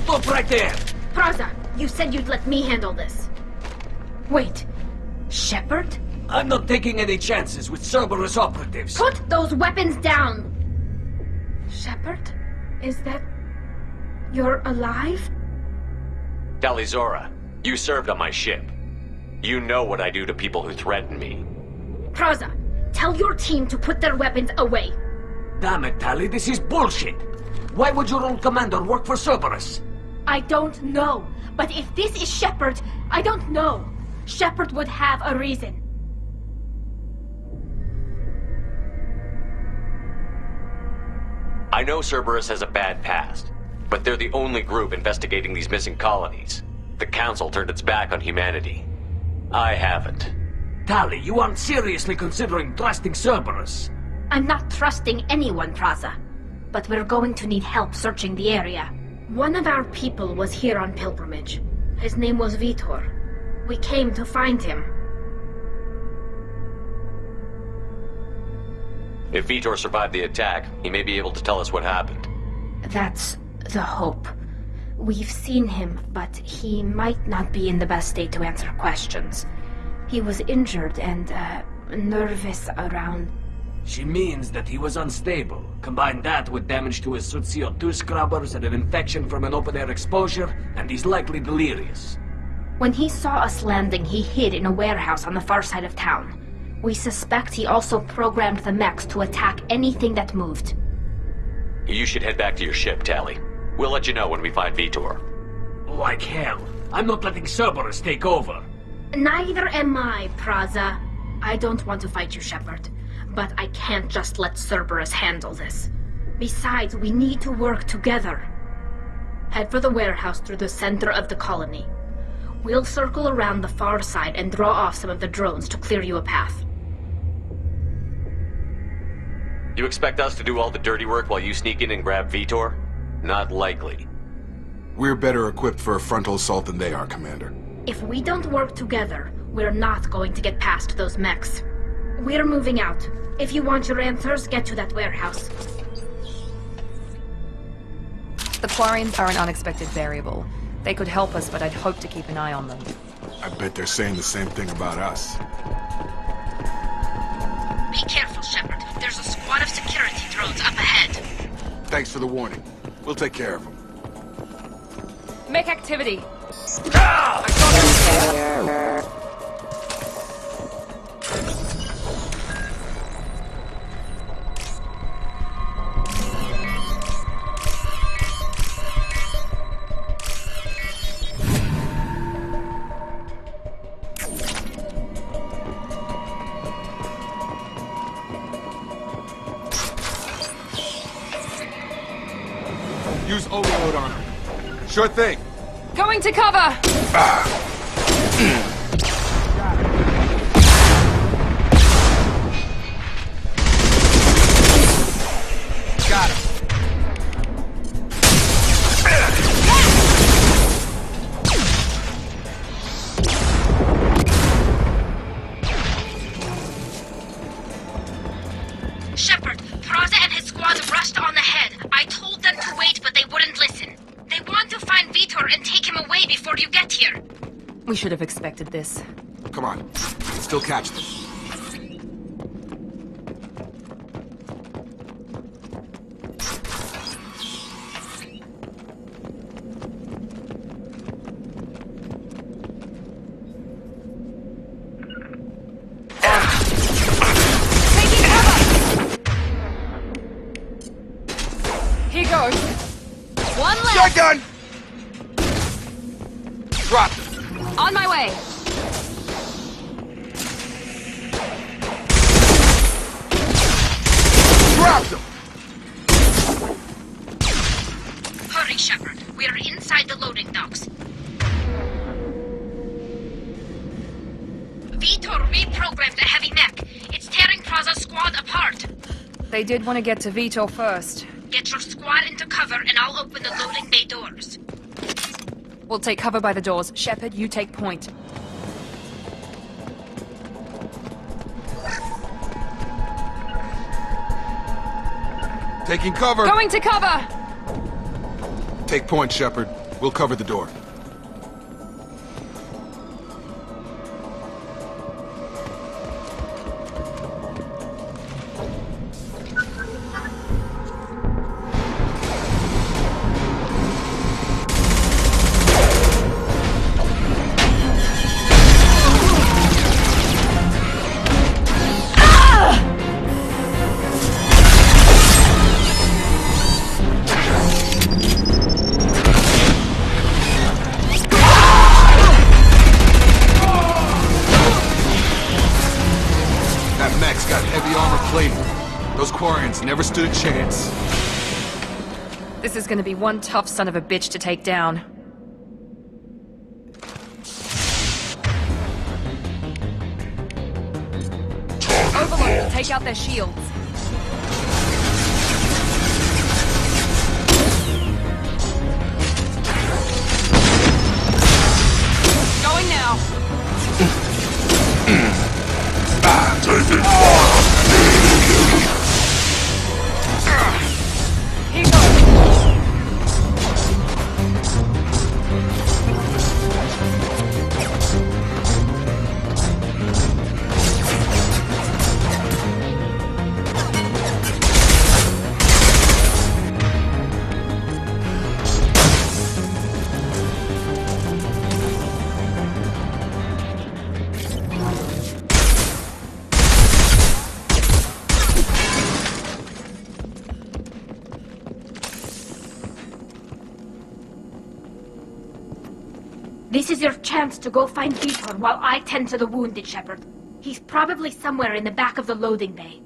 N: Stop right there!
O: Praza, you said you'd let me handle this. Wait, Shepard?
N: I'm not taking any chances with Cerberus operatives.
O: Put those weapons down! Shepard? Is that... You're alive?
L: Talizora, you served on my ship. You know what I do to people who threaten me.
O: Praza, tell your team to put their weapons away.
N: Damn it, Tali, this is bullshit. Why would your old commander work for Cerberus?
O: I don't know. But if this is Shepard, I don't know. Shepard would have a reason.
L: I know Cerberus has a bad past, but they're the only group investigating these missing colonies. The Council turned its back on humanity. I haven't.
N: Tali, you aren't seriously considering trusting Cerberus.
O: I'm not trusting anyone, Praza. But we're going to need help searching the area. One of our people was here on pilgrimage. His name was Vitor. We came to find him.
L: If Vitor survived the attack, he may be able to tell us what happened.
O: That's the hope. We've seen him, but he might not be in the best state to answer questions. He was injured and, nervous around...
N: She means that he was unstable. Combine that with damage to his suit CO2 scrubbers and an infection from an open-air exposure, and he's likely delirious.
O: When he saw us landing, he hid in a warehouse on the far side of town. We suspect he also programmed the mechs to attack anything that moved.
L: You should head back to your ship, Tali. We'll let you know when we find Vitor.
N: Like hell. I'm not letting Cerberus take over.
O: Neither am I, Praza. I don't want to fight you, Shepard. But I can't just let Cerberus handle this. Besides, we need to work together. Head for the warehouse through the center of the colony. We'll circle around the far side and draw off some of the drones to clear you a path.
L: You expect us to do all the dirty work while you sneak in and grab Vitor? Not likely.
K: We're better equipped for a frontal assault than they are, Commander.
O: If we don't work together, we're not going to get past those mechs. We're moving out. If you want your answers, get to that warehouse.
A: The Quarians are an unexpected variable. They could help us, but I'd hope to keep an eye on them.
K: I bet they're saying the same thing about us.
O: Be careful, Shepard. There's a squad of security drones up ahead.
K: Thanks for the warning. We'll take care of them.
A: Mech activity!
K: Use overload on her. Sure thing.
A: Going to cover!
K: Got him.
O: Shepard, Praza and his squad rushed on ahead. I told them to wait, but they wouldn't listen. They want to find Vitor and take him away before you get here.
A: We should have expected this.
K: Come on. Still catch them.
A: Here goes. One left.
K: Shotgun! Drop.
A: On my way.
K: Drop them!
O: Hurry, Shepard. We are inside the loading docks. Vitor reprogrammed a heavy mech. It's tearing Praza's squad apart.
A: They did want to get to Vitor first.
O: Get your squad into cover and I'll open the loading bay doors.
A: We'll take cover by the doors. Shepard, you take point.
K: Taking cover.
A: Going to cover!
K: Take point, Shepard. We'll cover the door. never stood a chance.
A: This is gonna be one tough son of a bitch to take down. Overload, take out their shields. Going now.
K: Take it.
A: Here goes.
O: This is your chance to go find Vitor while I tend to the wounded, Shepard. He's probably somewhere in the back of the loading bay.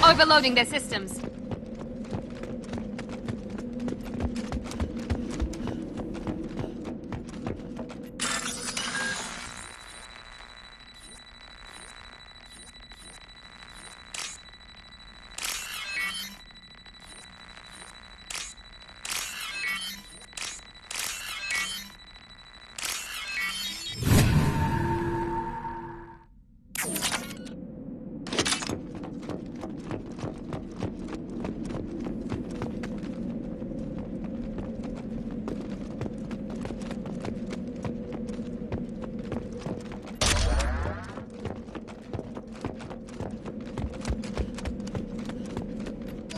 A: Overloading their systems.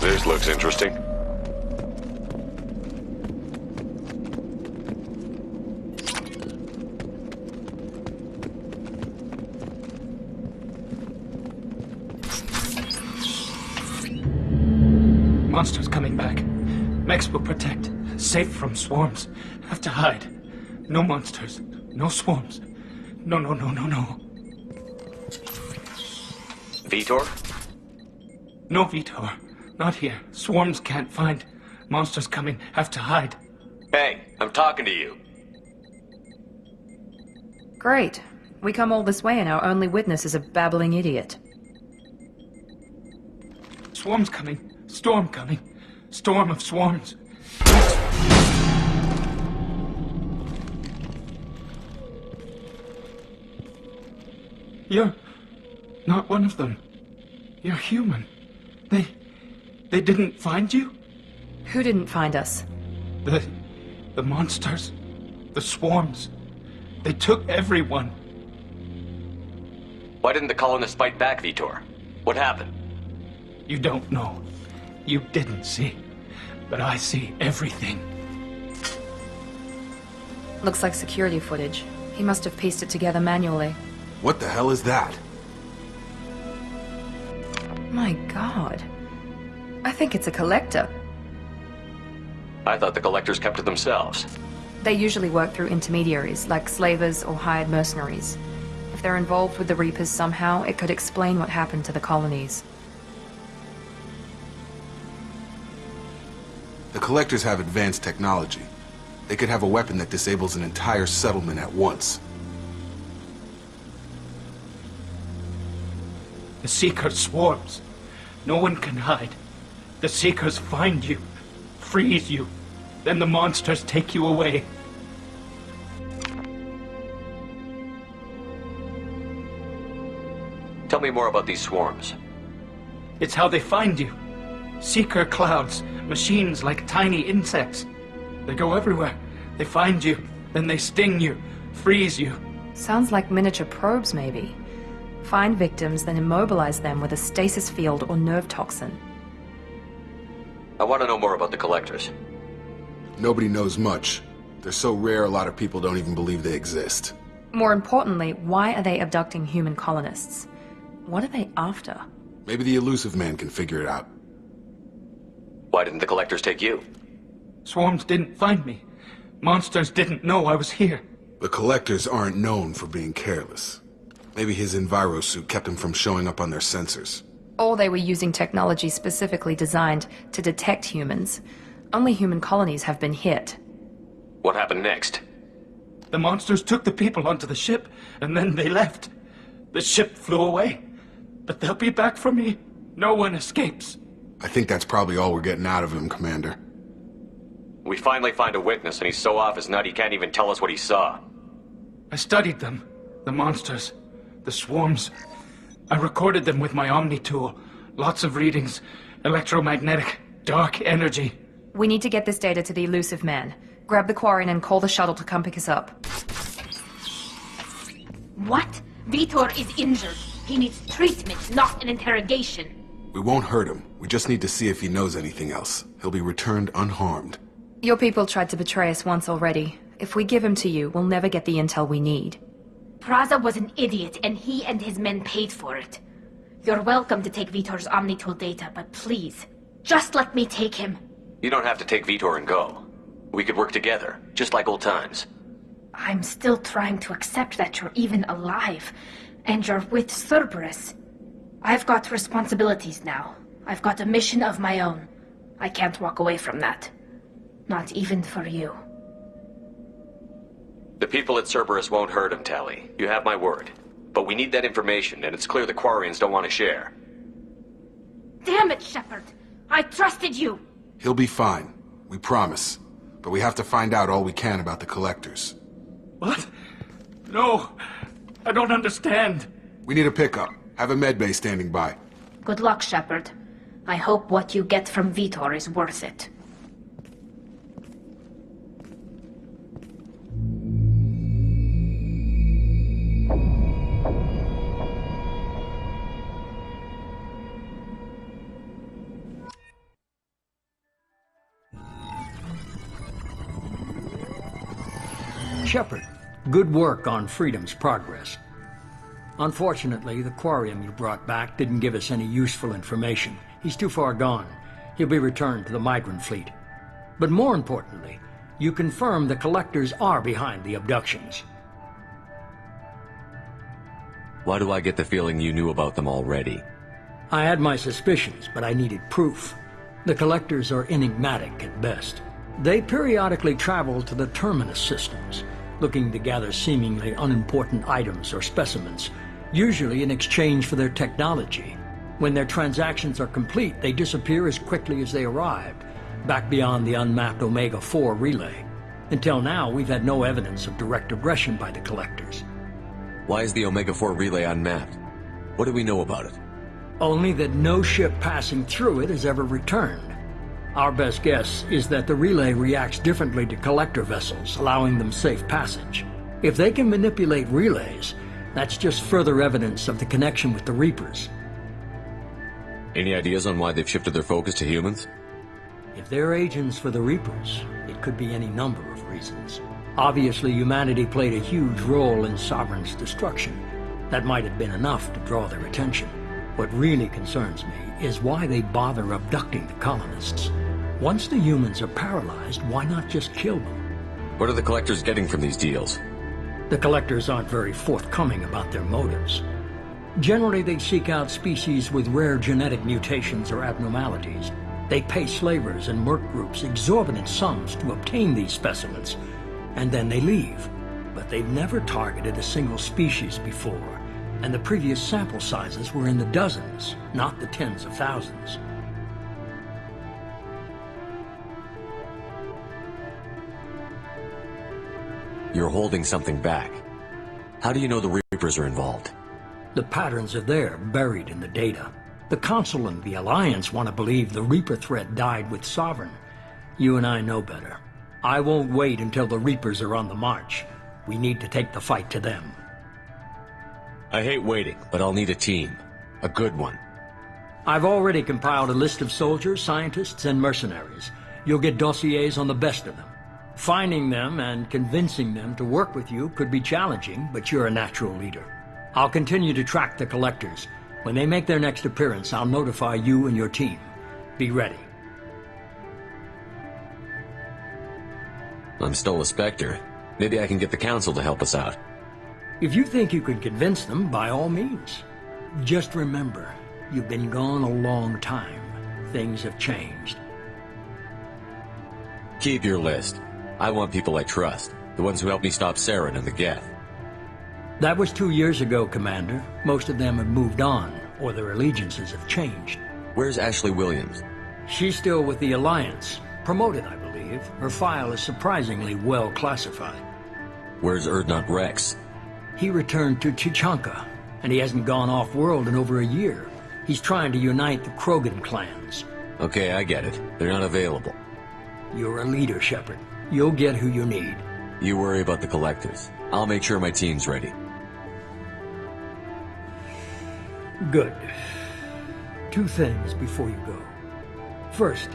P: This looks interesting.
N: Monsters coming back. Mechs will protect. Safe from swarms. Have to hide. No monsters. No swarms. No.
L: Vitor?
N: No, Vitor. Not here. Swarms can't find. Monsters coming. Have to hide.
L: Hey, I'm talking to you.
A: Great. We come all this way and our only witness is a babbling idiot.
N: Swarms coming. Storm coming. Storm of swarms. You're not one of them. You're human. They didn't find you?
A: Who didn't find us?
N: The monsters. The swarms. They took everyone.
L: Why didn't the colonists fight back, Vitor? What happened?
N: You don't know. You didn't see. But I see everything.
A: Looks like security footage. He must have pieced it together manually.
K: What the hell is that?
A: My God. I think it's a collector.
L: I thought the collectors kept to themselves.
A: They usually work through intermediaries, like slavers or hired mercenaries. If they're involved with the Reapers somehow, it could explain what happened to the colonies.
K: The collectors have advanced technology. They could have a weapon that disables an entire settlement at once.
N: The Seeker swarms. No one can hide. The Seekers find you, freeze you, then the monsters take you away.
L: Tell me more about these swarms.
N: It's how they find you. Seeker clouds, machines like tiny insects. They go everywhere. They find you, then they sting you, freeze you.
A: Sounds like miniature probes, maybe. Find victims, then immobilize them with a stasis field or nerve toxin.
L: I want to know more about the collectors.
K: Nobody knows much. They're so rare, a lot of people don't even believe they exist.
A: More importantly, why are they abducting human colonists? What are they after?
K: Maybe the elusive man can figure it out.
L: Why didn't the collectors take you?
N: Swarms didn't find me. Monsters didn't know I was here.
K: The collectors aren't known for being careless. Maybe his enviro suit kept him from showing up on their sensors.
A: Or they were using technology specifically designed to detect humans. Only human colonies have been hit.
L: What happened next?
N: The monsters took the people onto the ship, and then they left. The ship flew away. But they'll be back for me. No one escapes.
K: I think that's probably all we're getting out of him, Commander.
L: We finally find a witness, and he's so off his nut he can't even tell us what he saw.
N: I studied them. The monsters. The swarms. I recorded them with my Omni tool. Lots of readings. Electromagnetic. Dark energy.
A: We need to get this data to the elusive man. Grab the Quarian and call the shuttle to come pick us up.
O: What? Vitor is injured. He needs treatment, not an interrogation.
K: We won't hurt him. We just need to see if he knows anything else. He'll be returned unharmed.
A: Your people tried to betray us once already. If we give him to you, we'll never get the intel we need.
O: Praza was an idiot, and he and his men paid for it. You're welcome to take Vitor's Omnitool data, but please, just let me take him.
L: You don't have to take Vitor and go. We could work together, just like old times.
O: I'm still trying to accept that you're even alive, and you're with Cerberus. I've got responsibilities now. I've got a mission of my own. I can't walk away from that. Not even for you.
L: The people at Cerberus won't hurt him, Tali. You have my word. But we need that information, and it's clear the Quarians don't want to share.
O: Damn it, Shepard! I trusted you!
K: He'll be fine. We promise. But we have to find out all we can about the collectors.
N: What? No! I don't understand.
K: We need a pickup. Have a medbay standing by.
O: Good luck, Shepard. I hope what you get from Vitor is worth it.
B: Shepard, good work on Freedom's progress. Unfortunately, the Quarian you brought back didn't give us any useful information. He's too far gone. He'll be returned to the migrant fleet. But more importantly, you confirmed the collectors are behind the abductions.
L: Why do I get the feeling you knew about them already?
B: I had my suspicions, but I needed proof. The collectors are enigmatic at best. They periodically travel to the terminus systems, looking to gather seemingly unimportant items or specimens, usually in exchange for their technology. When their transactions are complete, they disappear as quickly as they arrived, back beyond the unmapped Omega-4 relay. Until now, we've had no evidence of direct aggression by the collectors.
L: Why is the Omega-4 relay unmapped? What do we know about it?
B: Only that no ship passing through it has ever returned. Our best guess is that the relay reacts differently to collector vessels, allowing them safe passage. If they can manipulate relays, that's just further evidence of the connection with the Reapers.
L: Any ideas on why they've shifted their focus to humans?
B: If they're agents for the Reapers, it could be any number of reasons. Obviously, humanity played a huge role in Sovereign's destruction. That might have been enough to draw their attention. What really concerns me is why they bother abducting the colonists. Once the humans are paralyzed, why not just kill them?
L: What are the collectors getting from these deals?
B: The collectors aren't very forthcoming about their motives. Generally, they seek out species with rare genetic mutations or abnormalities. They pay slavers and merc groups exorbitant sums to obtain these specimens, and then they leave. But they've never targeted a single species before, and the previous sample sizes were in the dozens, not the tens of thousands.
L: You're holding something back. How do you know the Reapers are involved?
B: The patterns are there, buried in the data. The Council and the Alliance want to believe the Reaper threat died with Sovereign. You and I know better. I won't wait until the Reapers are on the march. We need to take the fight to them.
L: I hate waiting, but I'll need a team. A good one.
B: I've already compiled a list of soldiers, scientists, and mercenaries. You'll get dossiers on the best of them. Finding them and convincing them to work with you could be challenging, but you're a natural leader. I'll continue to track the collectors. When they make their next appearance, I'll notify you and your team. Be ready.
L: I'm still a Spectre. Maybe I can get the Council to help us out.
B: If you think you can convince them, by all means. Just remember, you've been gone a long time. Things have changed.
L: Keep your list. I want people I trust. The ones who helped me stop Saren and the Geth.
B: That was 2 years ago, Commander. Most of them have moved on, or their allegiances have changed.
L: Where's Ashley Williams?
B: She's still with the Alliance. Promoted, I believe. Her file is surprisingly well classified.
L: Where's Erdnot Rex?
B: He returned to Tuchanka, and he hasn't gone off-world in over a year. He's trying to unite the Krogan clans.
L: Okay, I get it. They're not available.
B: You're a leader, Shepard. You'll get who you need.
L: You worry about the Collectors. I'll make sure my team's ready.
B: Good. 2 things before you go. First,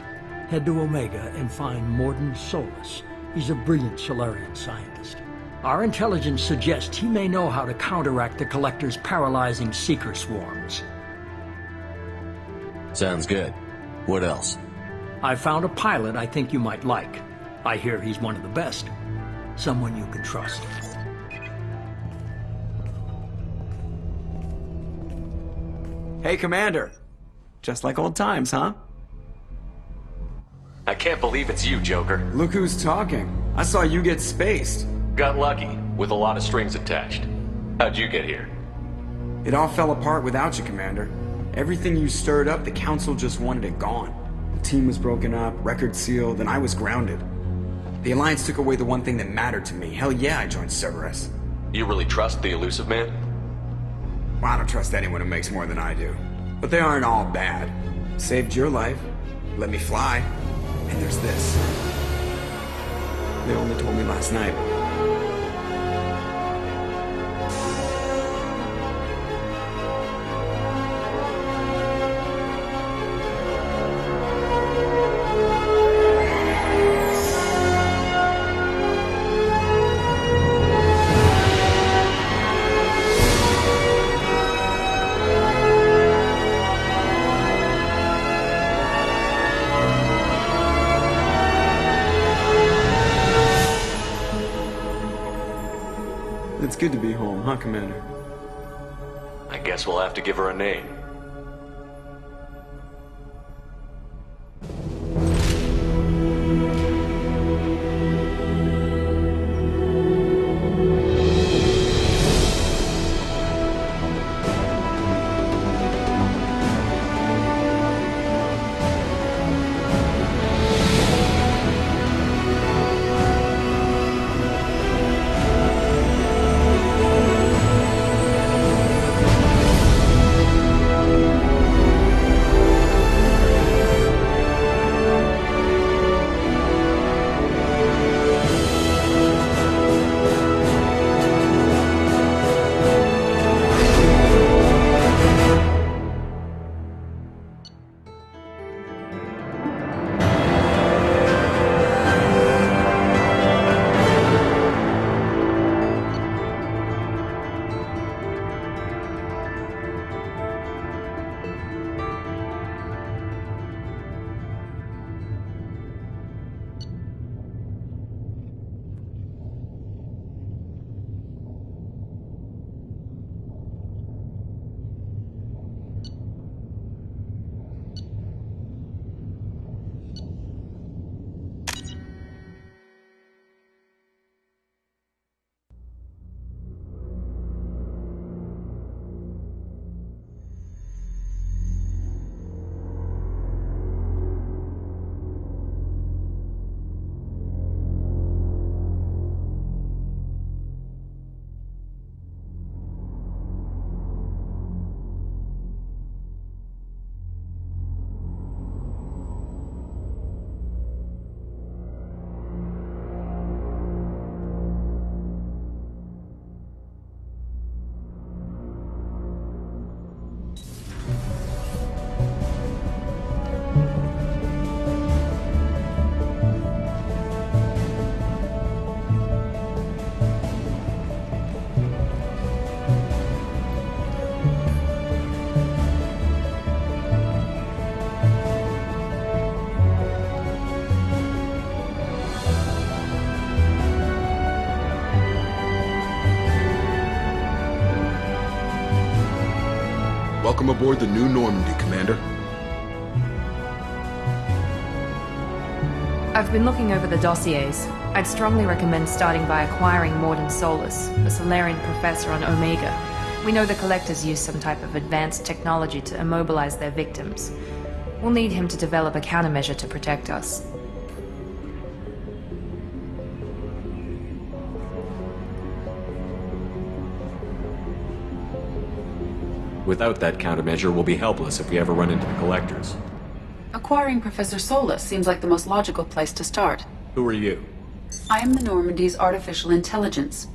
B: head to Omega and find Mordin Solus. He's a brilliant Solarian scientist. Our intelligence suggests he may know how to counteract the Collector's paralyzing Seeker swarms.
L: Sounds good. What else?
B: I found a pilot I think you might like. I hear he's one of the best. Someone you can trust.
C: Hey, Commander. Just like old times, huh?
L: I can't believe it's you, Joker.
C: Look who's talking. I saw you get spaced.
L: Got lucky, with a lot of strings attached. How'd you get here?
C: It all fell apart without you, Commander. Everything you stirred up, the Council just wanted it gone. The team was broken up, record sealed, and I was grounded. The Alliance took away the one thing that mattered to me. Hell yeah, I joined Cerberus.
L: You really trust the Elusive Man?
C: Well, I don't trust anyone who makes more than I do. But they aren't all bad. Saved your life, let me fly, and there's this. They only told me last night. It's good to be home, huh, Commander?
L: I guess we'll have to give her a name.
K: Welcome aboard the new Normandy, Commander.
A: I've been looking over the dossiers. I'd strongly recommend starting by acquiring Morden Solus, a Solarian professor on Omega. We know the Collectors use some type of advanced technology to immobilize their victims. We'll need him to develop a countermeasure to protect us.
L: Without that countermeasure, we'll be helpless if we ever run into the Collectors.
E: Acquiring Professor Solus seems like the most logical place to start.
L: Who are you?
E: I am the Normandy's artificial intelligence.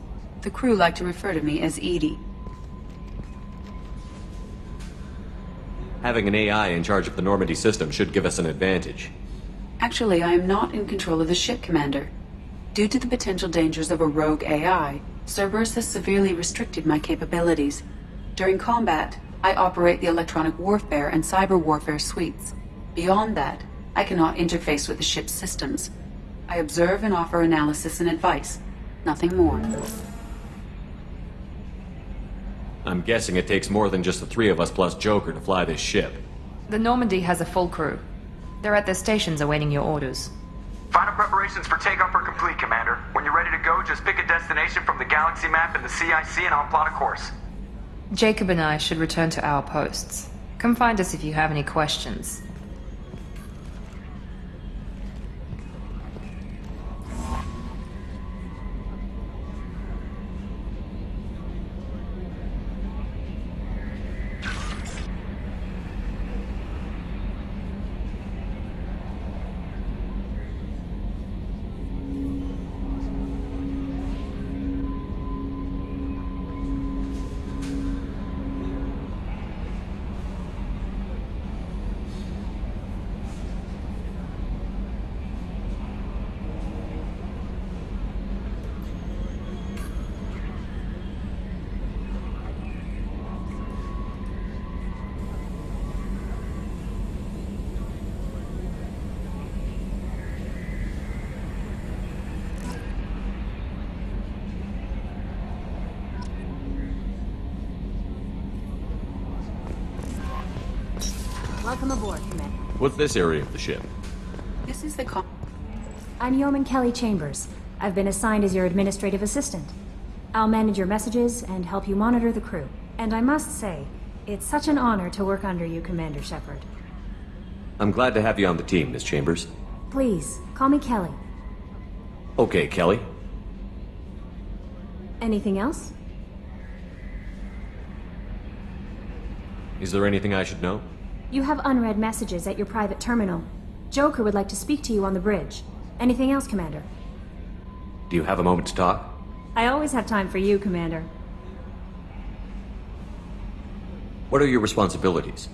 E: The crew like to refer to me as Edie.
L: Having an AI in charge of the Normandy system should give us an advantage.
E: Actually, I am not in control of the ship, Commander. Due to the potential dangers of a rogue AI, Cerberus has severely restricted my capabilities. During combat, I operate the electronic warfare and cyber warfare suites. Beyond that, I cannot interface with the ship's systems. I observe and offer analysis and advice. Nothing more.
L: I'm guessing it takes more than just the three of us plus Joker to fly this ship.
A: The Normandy has a full crew. They're at their stations awaiting your orders.
Q: Final preparations for takeoff are complete, Commander. When you're ready to go, just pick a destination from the galaxy map in the CIC and I'll plot a course.
A: Jacob and I should return to our posts. Come find us if you have any questions.
R: Welcome aboard, Commander.
L: What's this area of the ship?
E: This is the
R: I'm Yeoman Kelly Chambers. I've been assigned as your administrative assistant. I'll manage your messages and help you monitor the crew. And I must say, it's such an honor to work under you, Commander Shepard.
L: I'm glad to have you on the team, Miss Chambers.
R: Please, call me Kelly.
L: Okay, Kelly.
R: Anything else?
L: Is there anything I should know?
R: You have unread messages at your private terminal. Joker would like to speak to you on the bridge. Anything else, Commander?
L: Do you have a moment to talk?
R: I always have time for you, Commander.
L: What are your responsibilities?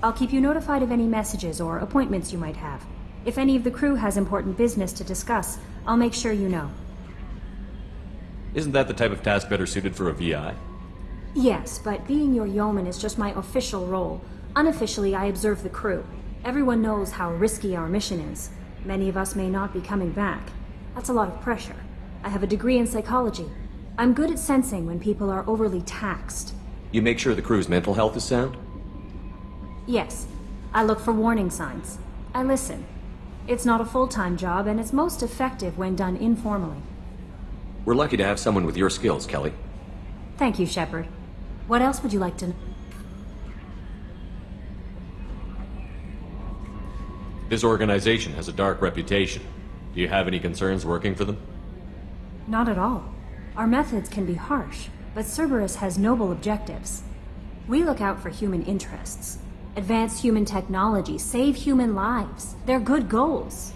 R: I'll keep you notified of any messages or appointments you might have. If any of the crew has important business to discuss, I'll make sure you know.
L: Isn't that the type of task better suited for a VI?
R: Yes, but being your yeoman is just my official role. Unofficially, I observe the crew. Everyone knows how risky our mission is. Many of us may not be coming back. That's a lot of pressure. I have a degree in psychology. I'm good at sensing when people are overly taxed.
L: You make sure the crew's mental health is sound?
R: Yes. I look for warning signs. I listen. It's not a full-time job, and it's most effective when done informally.
L: We're lucky to have someone with your skills, Kelly.
R: Thank you, Shepard. What else would you like to know?
L: This organization has a dark reputation. Do you have any concerns working for them?
R: Not at all. Our methods can be harsh, but Cerberus has noble objectives. We look out for human interests. Advance human technology, save human lives. They're good goals.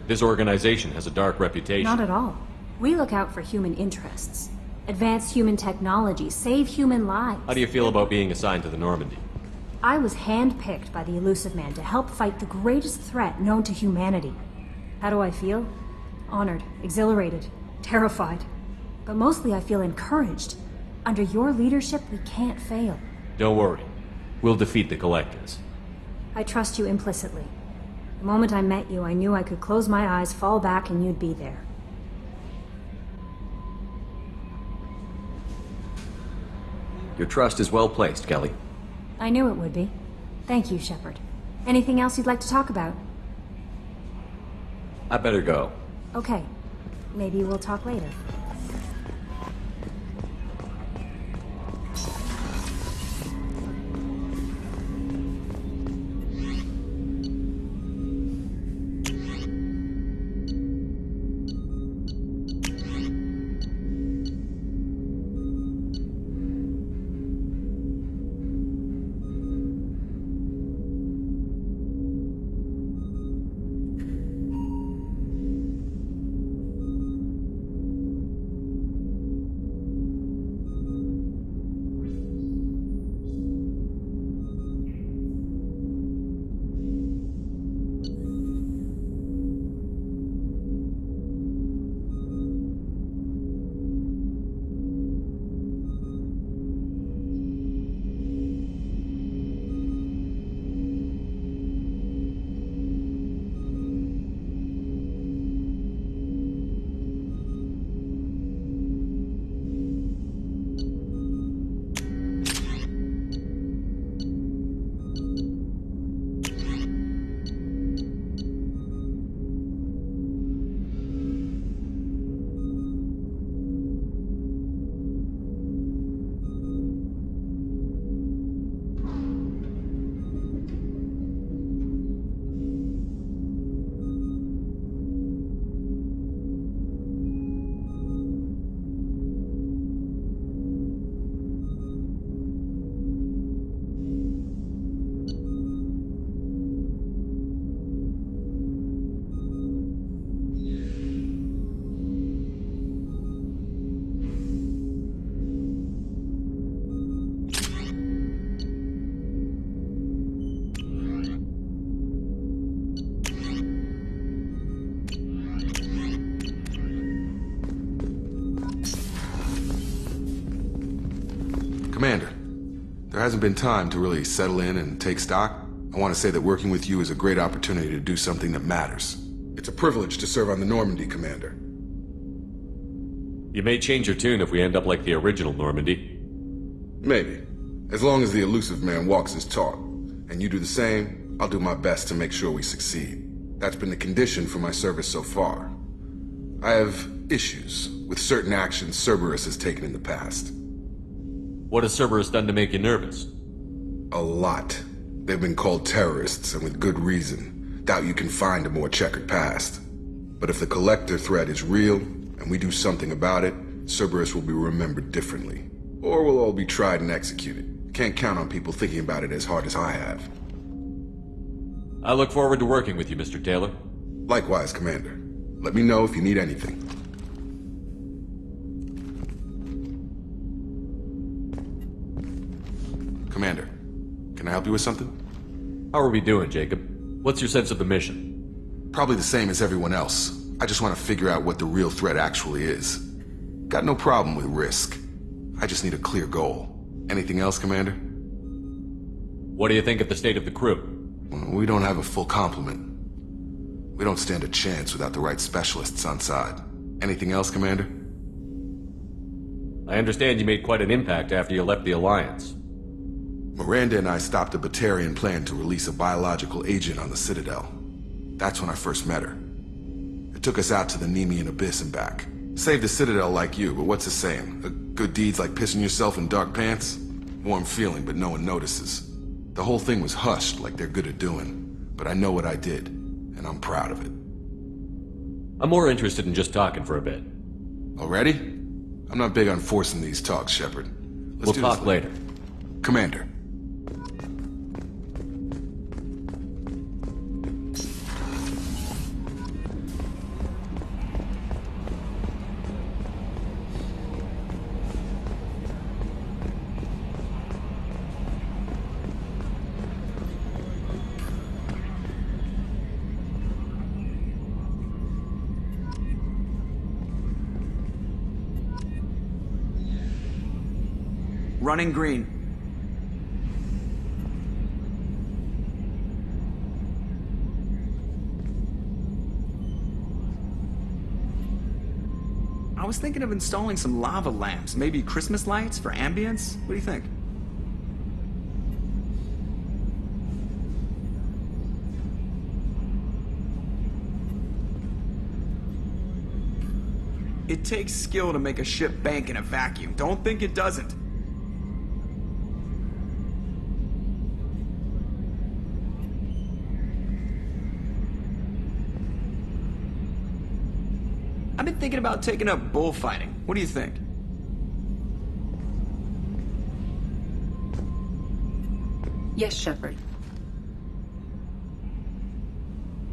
L: This organization has a dark reputation.
R: Not at all. We look out for human interests. Advance human technology, save human lives.
L: How do you feel about being assigned to the Normandy?
R: I was handpicked by the Elusive Man to help fight the greatest threat known to humanity. How do I feel? Honored, exhilarated, terrified. But mostly I feel encouraged. Under your leadership, we can't fail.
L: Don't worry. We'll defeat the Collectors.
R: I trust you implicitly. The moment I met you, I knew I could close my eyes, fall back, and you'd be there.
L: Your trust is well placed, Kelly.
R: I knew it would be. Thank you, Shepard. Anything else you'd like to talk about?
L: I better go.
R: Okay. Maybe we'll talk later.
K: Commander, there hasn't been time to really settle in and take stock. I want to say that working with you is a great opportunity to do something that matters. It's a privilege to serve on the Normandy, Commander.
L: You may change your tune if we end up like the original Normandy.
K: Maybe. As long as the elusive man walks his talk, and you do the same, I'll do my best to make sure we succeed. That's been the condition for my service so far. I have issues with certain actions Cerberus has taken in the past.
L: What has Cerberus done to make you nervous?
K: A lot. They've been called terrorists, and with good reason. Doubt you can find a more checkered past. But if the Collector threat is real, and we do something about it, Cerberus will be remembered differently. Or we'll all be tried and executed. Can't count on people thinking about it as hard as I have.
L: I look forward to working with you, Mr. Taylor.
K: Likewise, Commander. Let me know if you need anything. Commander, can I help you with something?
L: How are we doing, Jacob? What's your sense of the mission?
K: Probably the same as everyone else. I just want to figure out what the real threat actually is. Got no problem with risk. I just need a clear goal. Anything else, Commander?
L: What do you think of the state of the crew?
K: We don't have a full complement. We don't stand a chance without the right specialists on side. Anything else, Commander?
L: I understand you made quite an impact after you left the Alliance.
K: Miranda and I stopped a Batarian plan to release a biological agent on the Citadel. That's when I first met her. It took us out to the Nemean Abyss and back. Saved the Citadel like you, but what's the saying? Good deeds like pissing yourself in dark pants? Warm feeling, but no one notices. The whole thing was hushed like they're good at doing. But I know what I did, and I'm proud of it.
L: I'm more interested in just talking for a bit.
K: Already? I'm not big on forcing these talks, Shepard.
L: We'll talk later.
K: Commander.
C: Running green. I was thinking of installing some lava lamps, maybe Christmas lights for ambience. What do you think? It takes skill to make a ship bank in a vacuum. Don't think it doesn't. I've been thinking about taking up bullfighting. What do you think?
E: Yes, Shepard.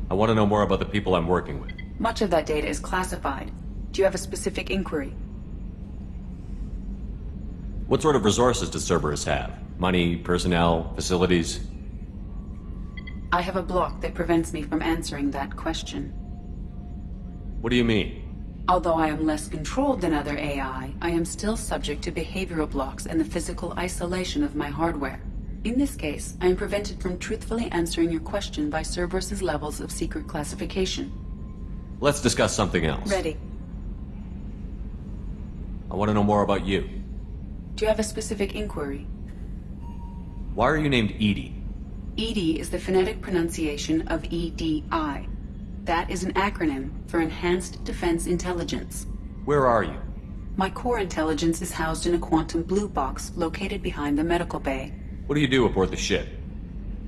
L: I want to know more about the people I'm working with.
E: Much of that data is classified. Do you have a specific inquiry?
L: What sort of resources does Cerberus have? Money, personnel, facilities?
E: I have a block that prevents me from answering that question.
L: What do you mean?
E: Although I am less controlled than other AI, I am still subject to behavioral blocks and the physical isolation of my hardware. In this case, I am prevented from truthfully answering your question by Cerberus's levels of secret classification.
L: Let's discuss something else.
E: Ready.
L: I want to know more about you.
E: Do you have a specific inquiry?
L: Why are you named Edie?
E: EDI is the phonetic pronunciation of EDI. That is an acronym for Enhanced Defense Intelligence.
L: Where are you?
E: My core intelligence is housed in a quantum blue box located behind the medical bay.
L: What do you do aboard the ship?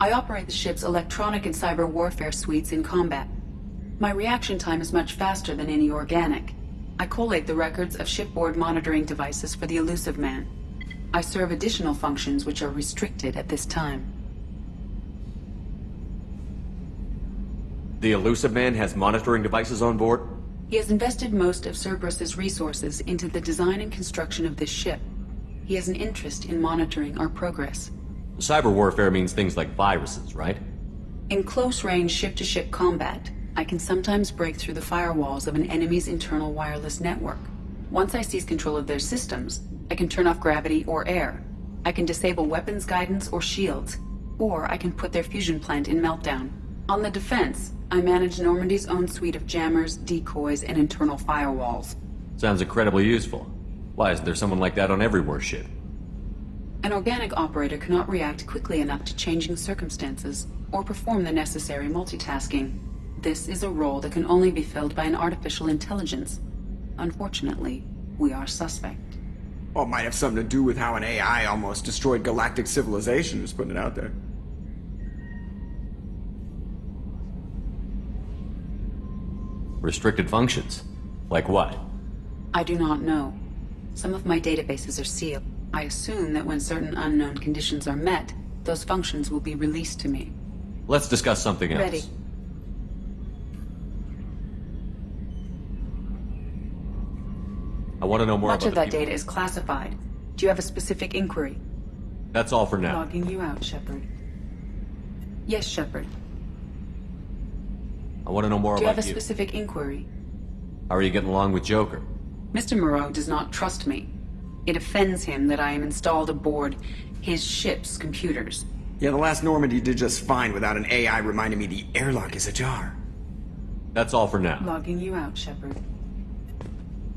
E: I operate the ship's electronic and cyber warfare suites in combat. My reaction time is much faster than any organic. I collate the records of shipboard monitoring devices for the Elusive Man. I serve additional functions which are restricted at this time.
L: The Elusive Man has monitoring devices on board?
E: He has invested most of Cerberus's resources into the design and construction of this ship. He has an interest in monitoring our progress.
L: Cyber warfare means things like viruses, right?
E: In close-range ship-to-ship combat, I can sometimes break through the firewalls of an enemy's internal wireless network. Once I seize control of their systems, I can turn off gravity or air. I can disable weapons guidance or shields, or I can put their fusion plant in meltdown. On the defense, I manage Normandy's own suite of jammers, decoys, and internal firewalls.
L: Sounds incredibly useful. Why isn't there someone like that on every warship?
E: An organic operator cannot react quickly enough to changing circumstances, or perform the necessary multitasking. This is a role that can only be filled by an artificial intelligence. Unfortunately, we are suspect.
C: Well, it might have something to do with how an AI almost destroyed galactic civilization, just putting it out there.
L: Restricted functions? Like what?
E: I do not know. Some of my databases are sealed. I assume that when certain unknown conditions are met, those functions will be released to me.
L: Let's discuss something else.
E: Ready.
L: I want to know more
E: Much
L: about
E: of that data is classified. Do you have a specific inquiry?
L: That's all for now.
E: Logging you out, Shepard. Yes, Shepard.
L: I want to know more
E: Do you
L: about
E: have a specific inquiry?
L: How are you getting along with Joker?
E: Mr. Moreau does not trust me. It offends him that I am installed aboard his ship's computers.
C: Yeah, the last Normandy did just fine without an AI reminding me the airlock is ajar.
L: That's all for now.
E: Logging you out, Shepard.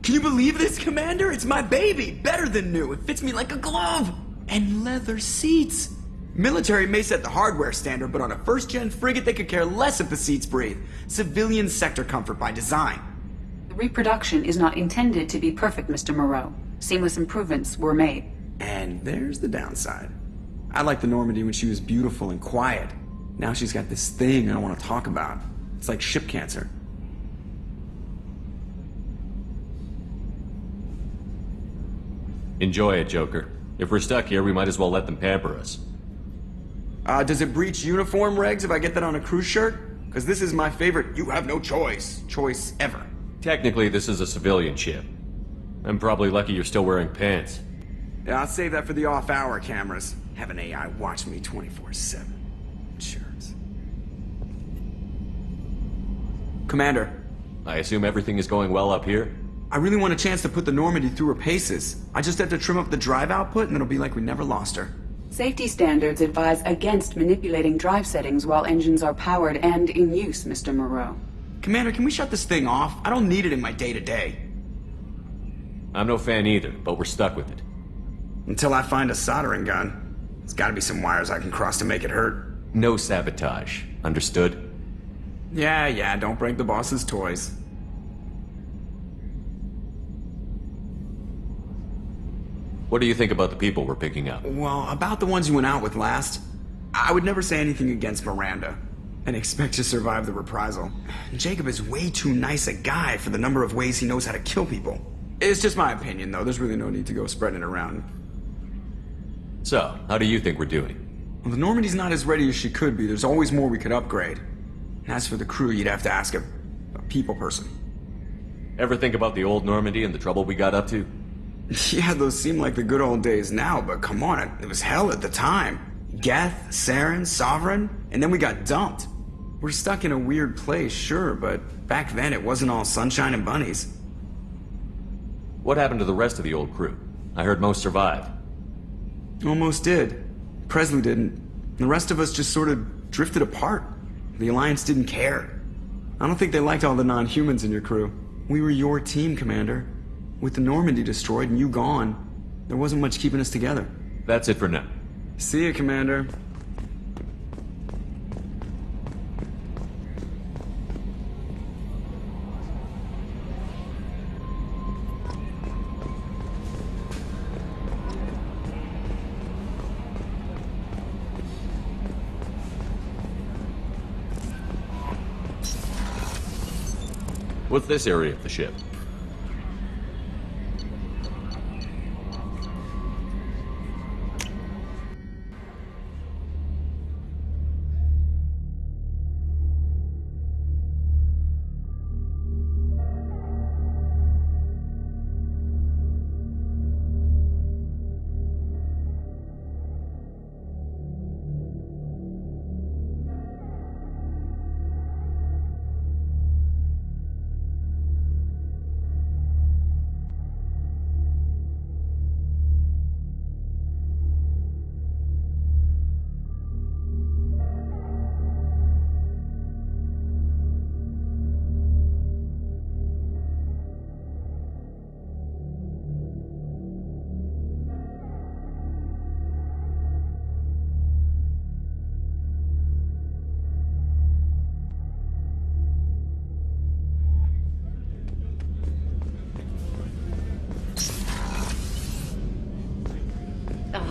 C: Can you believe this, Commander? It's my baby! Better than new. It fits me like a glove! And leather seats! Military may set the hardware standard, but on a first-gen frigate they could care less if the seats breathe. Civilian sector comfort by design.
E: The reproduction is not intended to be perfect, Mr. Moreau. Seamless improvements were made.
C: And there's the downside. I liked the Normandy when she was beautiful and quiet. Now she's got this thing I don't want to talk about. It's like ship cancer.
L: Enjoy it, Joker. If we're stuck here, we might as well let them pamper us.
C: Does it breach uniform regs if I get that on a cruise shirt? Because this is my favorite you have no choice ever.
L: Technically, this is a civilian ship. I'm probably lucky you're still wearing pants.
C: Yeah, I'll save that for the off-hour cameras. Have an AI watch me 24/7. Jerks. Commander.
L: I assume everything is going well up here?
C: I really want a chance to put the Normandy through her paces. I just have to trim up the drive output and it'll be like we never lost her.
E: Safety standards advise against manipulating drive settings while engines are powered and in use, Mr. Moreau.
C: Commander, can we shut this thing off? I don't need it in my day-to-day.
L: I'm no fan either, but we're stuck with it.
C: Until I find a soldering gun. There's gotta be some wires I can cross to make it hurt.
L: No sabotage. Understood?
C: Yeah, don't break the boss's toys.
L: What do you think about the people we're picking up?
C: Well, about the ones you went out with last, I would never say anything against Miranda, and expect to survive the reprisal. Jacob is way too nice a guy for the number of ways he knows how to kill people. It's just my opinion, though. There's really no need to go spreading it around.
L: So, how do you think we're doing?
C: Well, the Normandy's not as ready as she could be. There's always more we could upgrade. And as for the crew, you'd have to ask a people person.
L: Ever think about the old Normandy and the trouble we got up to?
C: Yeah, those seem like the good old days now, but come on, it was hell at the time. Geth, Saren, Sovereign, and then we got dumped. We're stuck in a weird place, sure, but back then it wasn't all sunshine and bunnies.
L: What happened to the rest of the old crew? I heard most survived.
C: Almost did. Presley didn't. The rest of us just sort of drifted apart. The Alliance didn't care. I don't think they liked all the non-humans in your crew. We were your team, Commander. With the Normandy destroyed and you gone, there wasn't much keeping us together.
L: That's it for now.
C: See ya, Commander.
L: What's this area of the ship?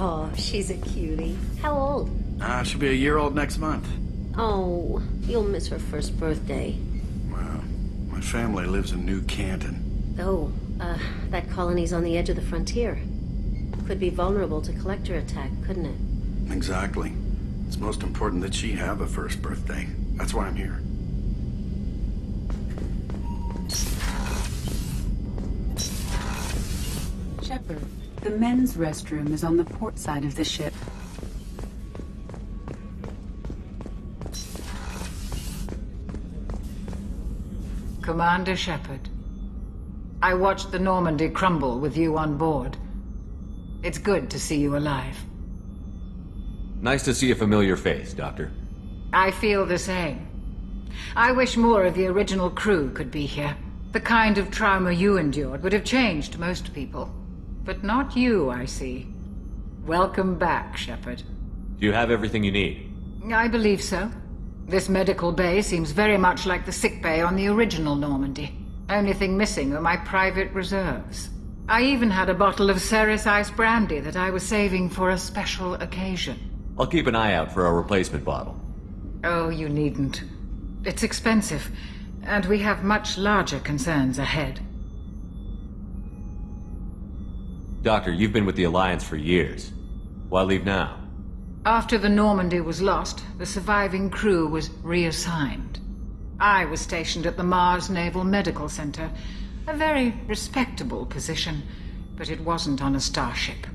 S: Oh, she's a cutie. How old?
T: She'll be a year old next month.
S: Oh, you'll miss her first birthday.
T: Well, my family lives in New Canton.
S: Oh, that colony's on the edge of the frontier. Could be vulnerable to collector attack, couldn't it?
T: Exactly. It's most important that she have a first birthday. That's why I'm here.
E: Shepard, the men's restroom is on the port side of the ship.
U: Commander Shepard, I watched the Normandy crumble with you on board. It's good to see you alive.
L: Nice to see a familiar face, Doctor.
U: I feel the same. I wish more of the original crew could be here. The kind of trauma you endured would have changed most people. But not you, I see. Welcome back, Shepard.
L: Do you have everything you need?
U: I believe so. This medical bay seems very much like the sick bay on the original Normandy. Only thing missing are my private reserves. I even had a bottle of Ceres Ice Brandy that I was saving for a special occasion.
L: I'll keep an eye out for a replacement bottle.
U: Oh, you needn't. It's expensive, and we have much larger concerns ahead.
L: Doctor, you've been with the Alliance for years. Why leave now?
U: After the Normandy was lost, the surviving crew was reassigned. I was stationed at the Mars Naval Medical Center, a very respectable position, but it wasn't on a starship.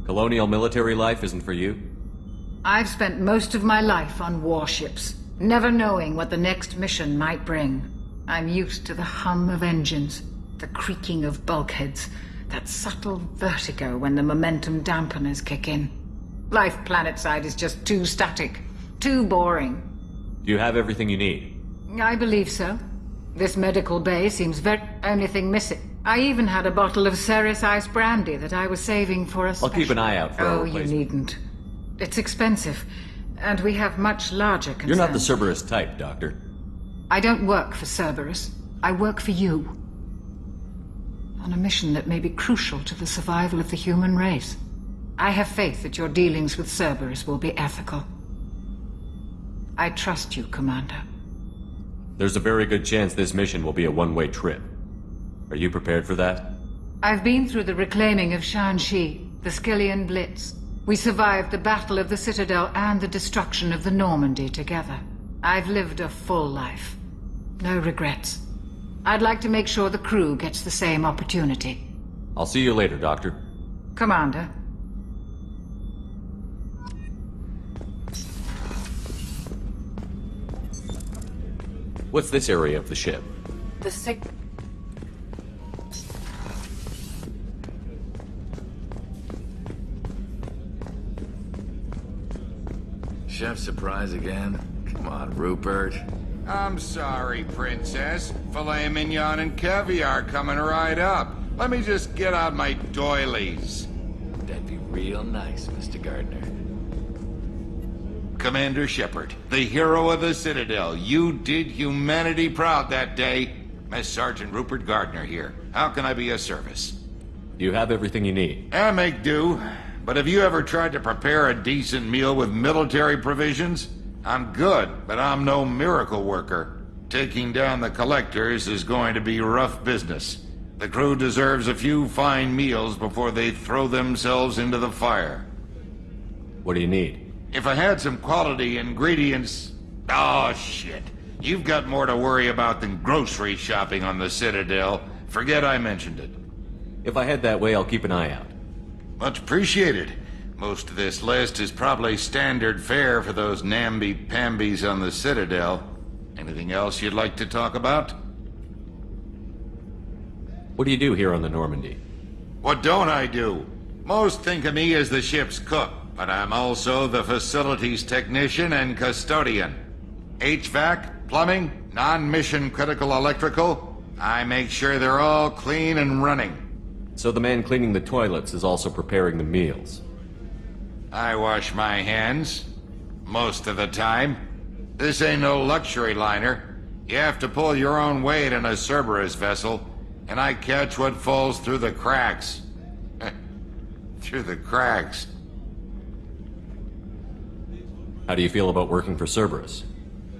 L: Colonial military life isn't for you?
U: I've spent most of my life on warships, never knowing what the next mission might bring. I'm used to the hum of engines, the creaking of bulkheads, that subtle vertigo when the momentum dampeners kick in. Life planetside is just too static, too boring.
L: Do you have everything you need?
U: I believe so. This medical bay seems only thing missing. I even had a bottle of Ceres Ice brandy that I was saving for us.
L: I'll keep an eye out for a replacement.
U: Oh, you needn't. It's expensive, and we have much larger concerns.
L: You're not the Cerberus type, Doctor.
U: I don't work for Cerberus. I work for you. On a mission that may be crucial to the survival of the human race. I have faith that your dealings with Cerberus will be ethical. I trust you, Commander.
L: There's a very good chance this mission will be a one-way trip. Are you prepared for that?
U: I've been through the reclaiming of Shanxi, the Skillian Blitz. We survived the Battle of the Citadel and the destruction of the Normandy together. I've lived a full life. No regrets. I'd like to make sure the crew gets the same opportunity.
L: I'll see you later, Doctor.
U: Commander.
L: What's this area of the ship?
E: The sick...
D: Chef surprise again? Come on, Rupert.
V: I'm sorry, Princess. Filet mignon and caviar coming right up. Let me just get out my doilies.
D: That'd be real nice, Mr. Gardner.
V: Commander Shepard, the hero of the Citadel. You did humanity proud that day. Mess Sergeant Rupert Gardner here. How can I be of service?
L: Do you have everything you need?
V: I make do. But have you ever tried to prepare a decent meal with military provisions? I'm good, but I'm no miracle worker. Taking down the collectors is going to be rough business. The crew deserves a few fine meals before they throw themselves into the fire.
L: What do you need?
V: If I had some quality ingredients... Oh, shit. You've got more to worry about than grocery shopping on the Citadel. Forget I mentioned it.
L: If I head that way, I'll keep an eye out.
V: Much appreciated. Most of this list is probably standard fare for those namby-pambies on the Citadel. Anything else you'd like to talk about?
L: What do you do here on the Normandy?
V: What don't I do? Most think of me as the ship's cook, but I'm also the facilities technician and custodian. HVAC, plumbing, non-mission critical electrical. I make sure they're all clean and running.
L: So the man cleaning the toilets is also preparing the meals.
V: I wash my hands. Most of the time. This ain't no luxury liner. You have to pull your own weight in a Cerberus vessel, and I catch what falls through the cracks. Through the cracks.
L: How do you feel about working for Cerberus?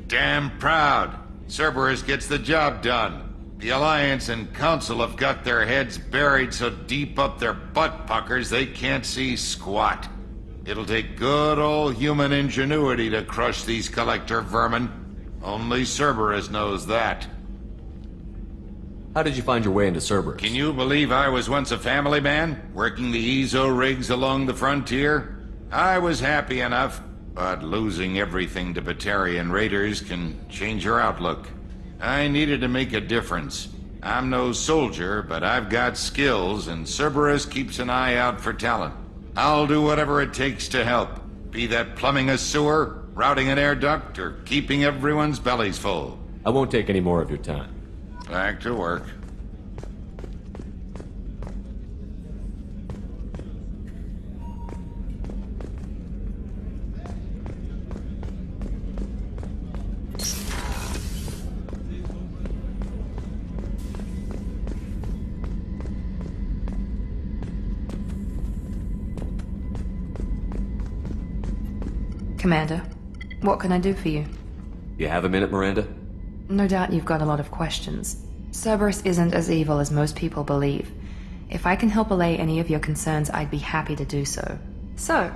V: Damn proud. Cerberus gets the job done. The Alliance and Council have got their heads buried so deep up their butt puckers they can't see squat. It'll take good old human ingenuity to crush these collector vermin. Only Cerberus knows that.
L: How did you find your way into Cerberus?
V: Can you believe I was once a family man, working the EZO rigs along the frontier? I was happy enough, but losing everything to Batarian raiders can change your outlook. I needed to make a difference. I'm no soldier, but I've got skills, and Cerberus keeps an eye out for talent. I'll do whatever it takes to help. Be that plumbing a sewer, routing an air duct, or keeping everyone's bellies full.
L: I won't take any more of your time.
V: Back to work.
A: Commander, what can I do for you?
L: You have a minute, Miranda?
A: No doubt you've got a lot of questions. Cerberus isn't as evil as most people believe. If I can help allay any of your concerns, I'd be happy to do so. So,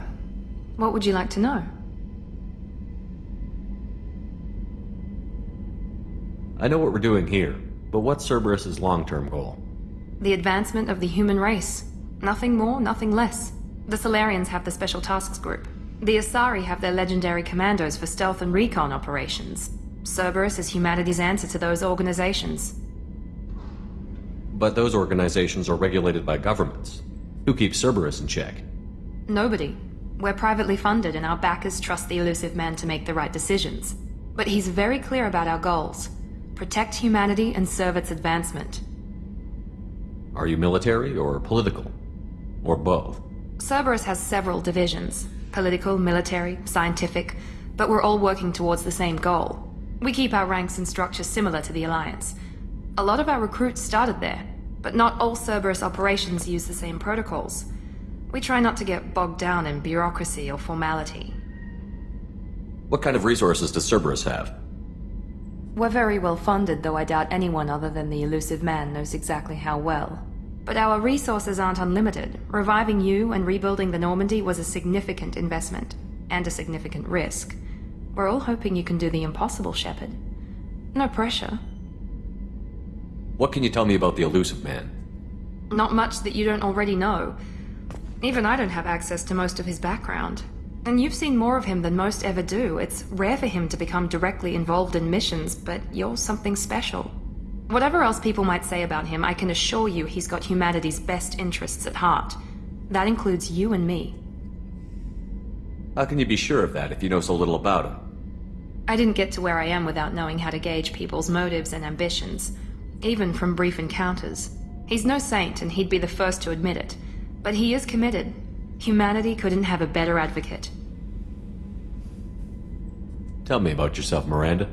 A: what would you like to know?
L: I know what we're doing here, but what's Cerberus's long-term goal?
A: The advancement of the human race. Nothing more, nothing less. The Solarians have the Special Tasks Group. The Asari have their legendary commandos for stealth and recon operations. Cerberus is humanity's answer to those organizations.
L: But those organizations are regulated by governments. Who keeps Cerberus in check?
A: Nobody. We're privately funded and our backers trust the elusive man to make the right decisions. But he's very clear about our goals. Protect humanity and serve its advancement.
L: Are you military or political? Or both?
A: Cerberus has several divisions. Political, military, scientific, but we're all working towards the same goal. We keep our ranks and structure similar to the Alliance. A lot of our recruits started there, but not all Cerberus operations use the same protocols. We try not to get bogged down in bureaucracy or formality.
L: What kind of resources does Cerberus have?
A: We're very well funded, though I doubt anyone other than the elusive man knows exactly how well. But our resources aren't unlimited. Reviving you and rebuilding the Normandy was a significant investment, and a significant risk. We're all hoping you can do the impossible, Shepard. No pressure.
L: What can you tell me about the elusive man?
A: Not much that you don't already know. Even I don't have access to most of his background. And you've seen more of him than most ever do. It's rare for him to become directly involved in missions, but you're something special. Whatever else people might say about him, I can assure you he's got humanity's best interests at heart. That includes you and me.
L: How can you be sure of that if you know so little about him?
A: I didn't get to where I am without knowing how to gauge people's motives and ambitions, even from brief encounters. He's no saint, and he'd be the first to admit it. But he is committed. Humanity couldn't have a better advocate.
L: Tell me about yourself, Miranda.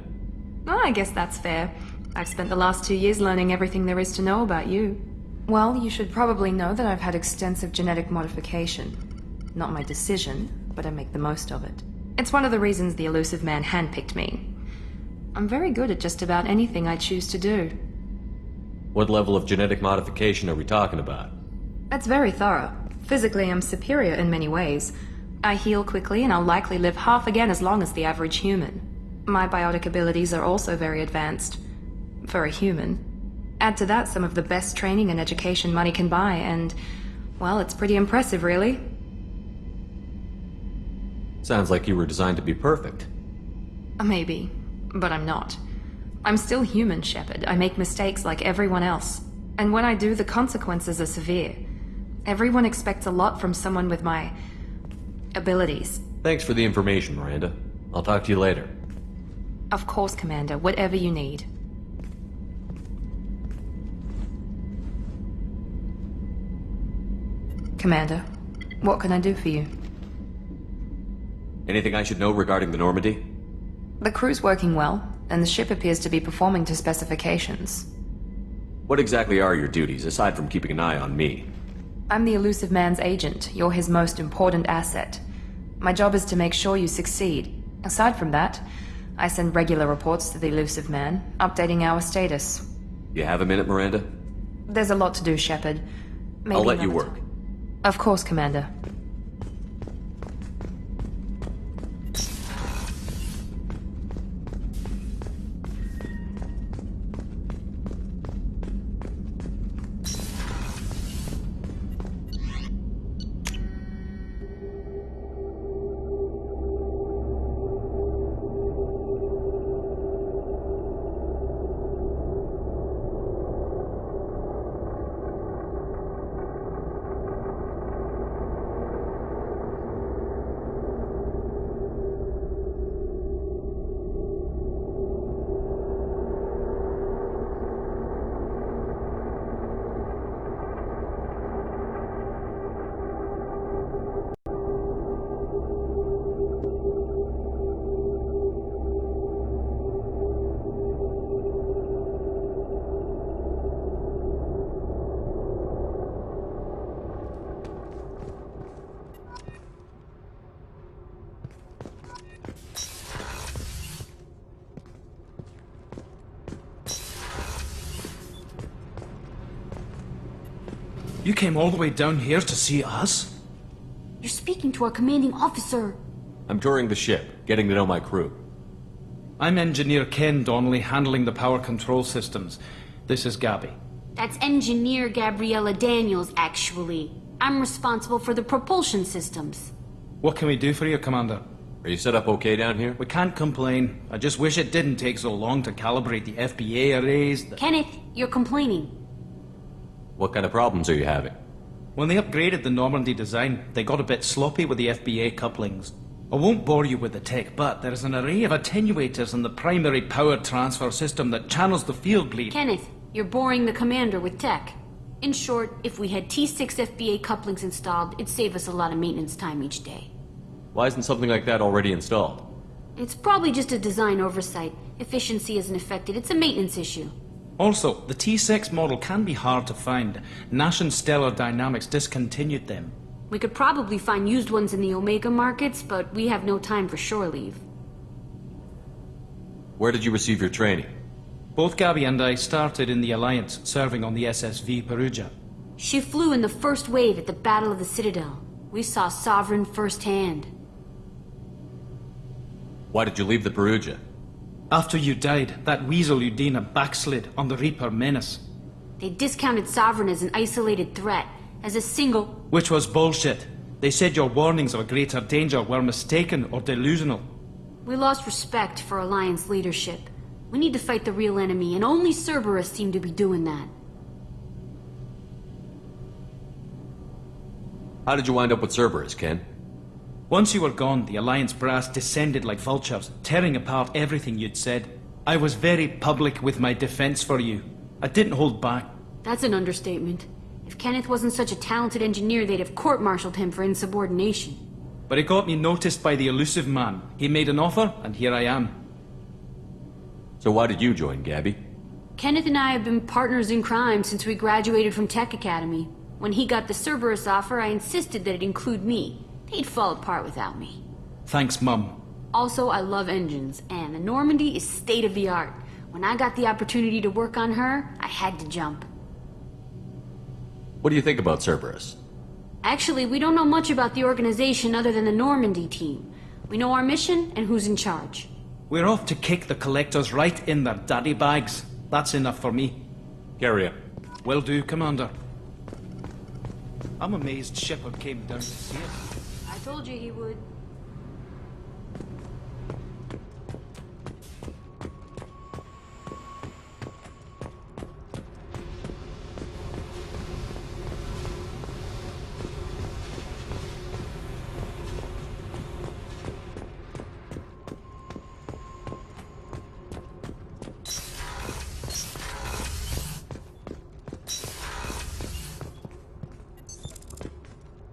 A: Oh, I guess that's fair. I've spent the last 2 years learning everything there is to know about you. Well, you should probably know that I've had extensive genetic modification. Not my decision, but I make the most of it. It's one of the reasons the elusive man handpicked me. I'm very good at just about anything I choose to do.
L: What level of genetic modification are we talking about?
A: That's very thorough. Physically, I'm superior in many ways. I heal quickly, and I'll likely live half again as long as the average human. My biotic abilities are also very advanced. For a human. Add to that some of the best training and education money can buy, and, well, it's pretty impressive, really.
L: Sounds like you were designed to be perfect.
A: Maybe, but I'm not. I'm still human, Shepard. I make mistakes like everyone else. And when I do, the consequences are severe. Everyone expects a lot from someone with my abilities.
L: Thanks for the information, Miranda. I'll talk to you later.
A: Of course, Commander. Whatever you need. Commander, what can I do for you?
L: Anything I should know regarding the Normandy?
A: The crew's working well, and the ship appears to be performing to specifications.
L: What exactly are your duties, aside from keeping an eye on me?
A: I'm the elusive man's agent. You're his most important asset. My job is to make sure you succeed. Aside from that, I send regular reports to the elusive man, updating our status.
L: You have a minute, Miranda?
A: There's a lot to do, Shepard.
L: I'll let you work.
A: Of course, Commander.
N: You came all the way down here to see us?
H: You're speaking to our commanding officer.
L: I'm touring the ship, getting to know my crew.
N: I'm Engineer Ken Donnelly, handling the power control systems. This is Gabby.
H: That's Engineer Gabriella Daniels, actually. I'm responsible for the propulsion systems.
N: What can we do for you, Commander?
L: Are you set up okay down here?
N: We can't complain. I just wish it didn't take so long to calibrate the FBA arrays.
H: Kenneth, you're complaining.
L: What kind of problems are you having?
N: When they upgraded the Normandy design, they got a bit sloppy with the FBA couplings. I won't bore you with the tech, but there is an array of attenuators in the primary power transfer system that channels the field bleed.
H: Kenneth, you're boring the commander with tech. In short, if we had T6 FBA couplings installed, it'd save us a lot of maintenance time each day.
L: Why isn't something like that already installed?
H: It's probably just a design oversight. Efficiency isn't affected, it's a maintenance issue.
N: Also, the T6 model can be hard to find. Nash and Stellar Dynamics discontinued them.
H: We could probably find used ones in the Omega markets, but we have no time for shore leave.
L: Where did you receive your training?
N: Both Gabby and I started in the Alliance, serving on the SSV Perugia.
H: She flew in the first wave at the Battle of the Citadel. We saw Sovereign firsthand.
L: Why did you leave the Perugia?
N: After you died, that weasel Udina backslid on the Reaper Menace.
H: They discounted Sovereign as an isolated threat, as a single...
N: Which was bullshit. They said your warnings of a greater danger were mistaken or delusional.
H: We lost respect for Alliance leadership. We need to fight the real enemy, and only Cerberus seemed to be doing that.
L: How did you wind up with Cerberus, Ken?
N: Once you were gone, the Alliance brass descended like vultures, tearing apart everything you'd said. I was very public with my defense for you. I didn't hold back.
H: That's an understatement. If Kenneth wasn't such a talented engineer, they'd have court-martialed him for insubordination.
N: But it got me noticed by the elusive man. He made an offer, and here I am.
L: So why did you join Gabby?
H: Kenneth and I have been partners in crime since we graduated from Tech Academy. When he got the Cerberus offer, I insisted that it include me. They'd fall apart without me.
N: Thanks, Mum.
H: Also, I love engines, and the Normandy is state-of-the-art. When I got the opportunity to work on her, I had to jump.
L: What do you think about Cerberus?
H: Actually, we don't know much about the organization other than the Normandy team. We know our mission and who's in charge.
N: We're off to kick the collectors right in their daddy bags. That's enough for me.
L: Carry on.
N: Will do, Commander. I'm amazed Shepard came down to see it.
H: I told you he would.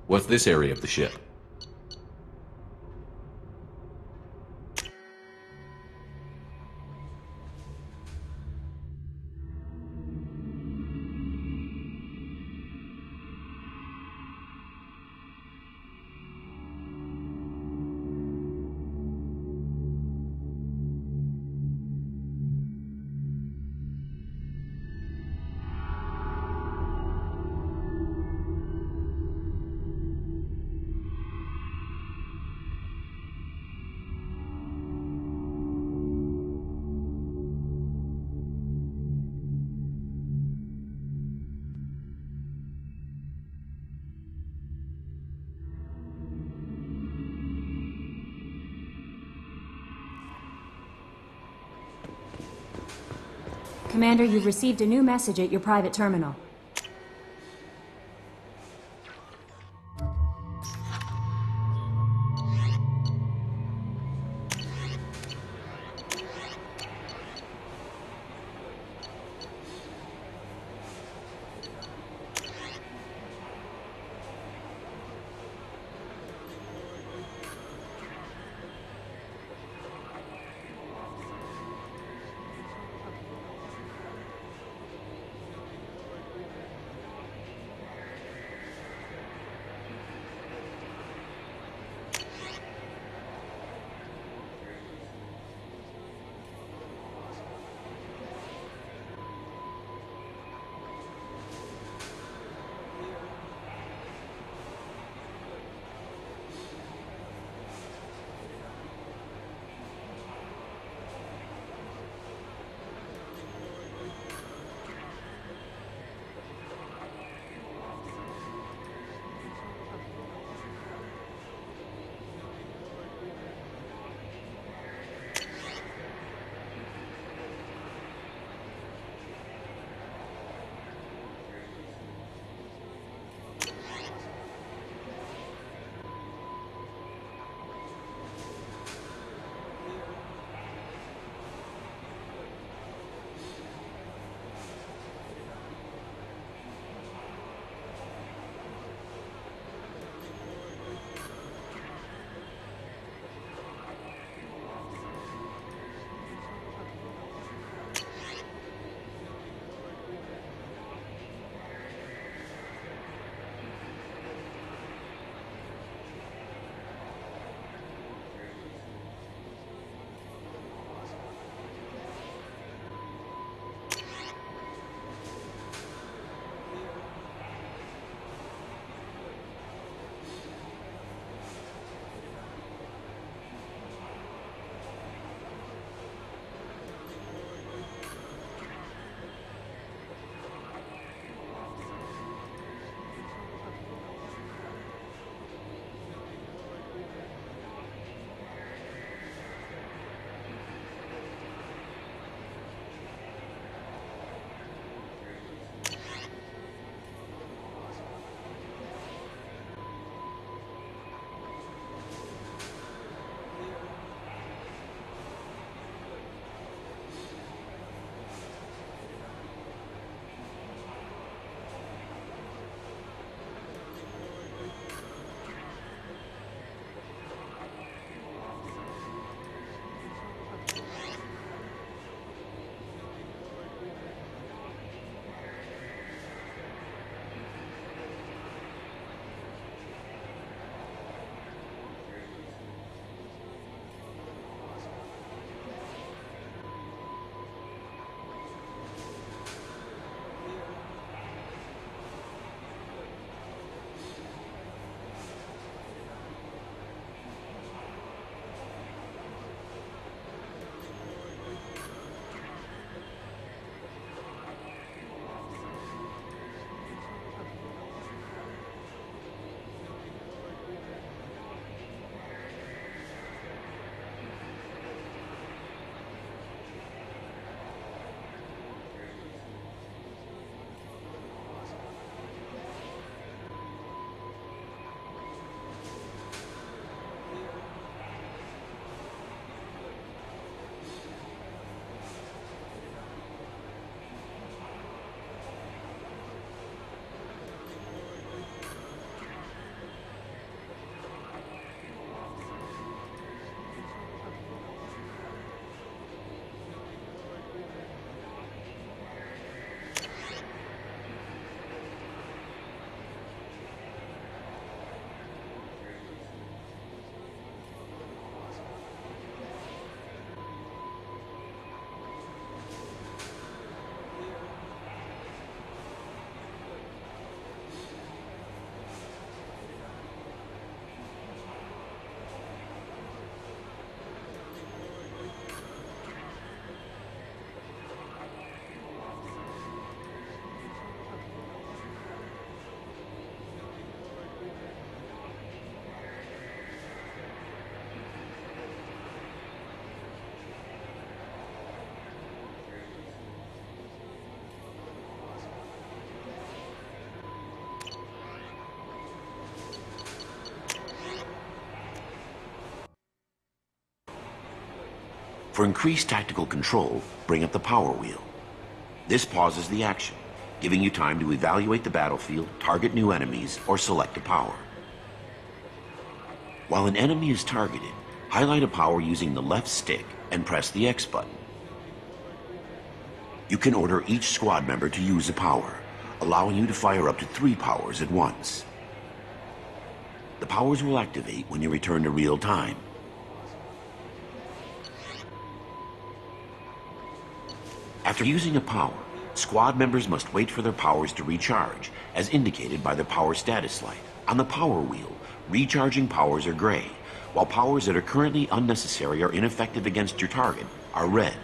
L: What's this area of the ship?
R: Commander, you've received a new message at your private terminal.
I: For increased tactical control, bring up the power wheel. This pauses the action, giving you time to evaluate the battlefield, target new enemies, or select a power. While an enemy is targeted, highlight a power using the left stick and press the X button. You can order each squad member to use a power, allowing you to fire up to 3 powers at once. The powers will activate when you return to real time. After using a power, squad members must wait for their powers to recharge, as indicated by the power status light. On the power wheel, recharging powers are gray, while powers that are currently unnecessary or ineffective against your target are red.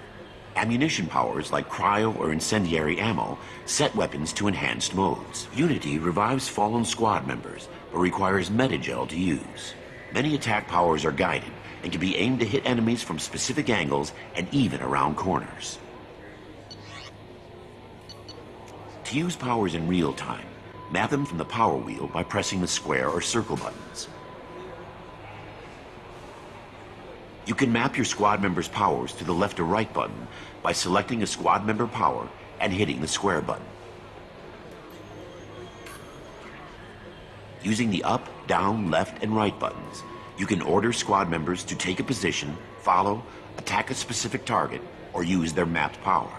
I: Ammunition powers like cryo or incendiary ammo set weapons to enhanced modes. Unity revives fallen squad members, but requires metagel to use. Many attack powers are guided and can be aimed to hit enemies from specific angles and even around corners. To use powers in real time, map them from the power wheel by pressing the square or circle buttons. You can map your squad member's powers to the left or right button by selecting a squad member power and hitting the square button. Using the up, down, left, and right buttons, you can order squad members to take a position, follow, attack a specific target, or use their mapped power.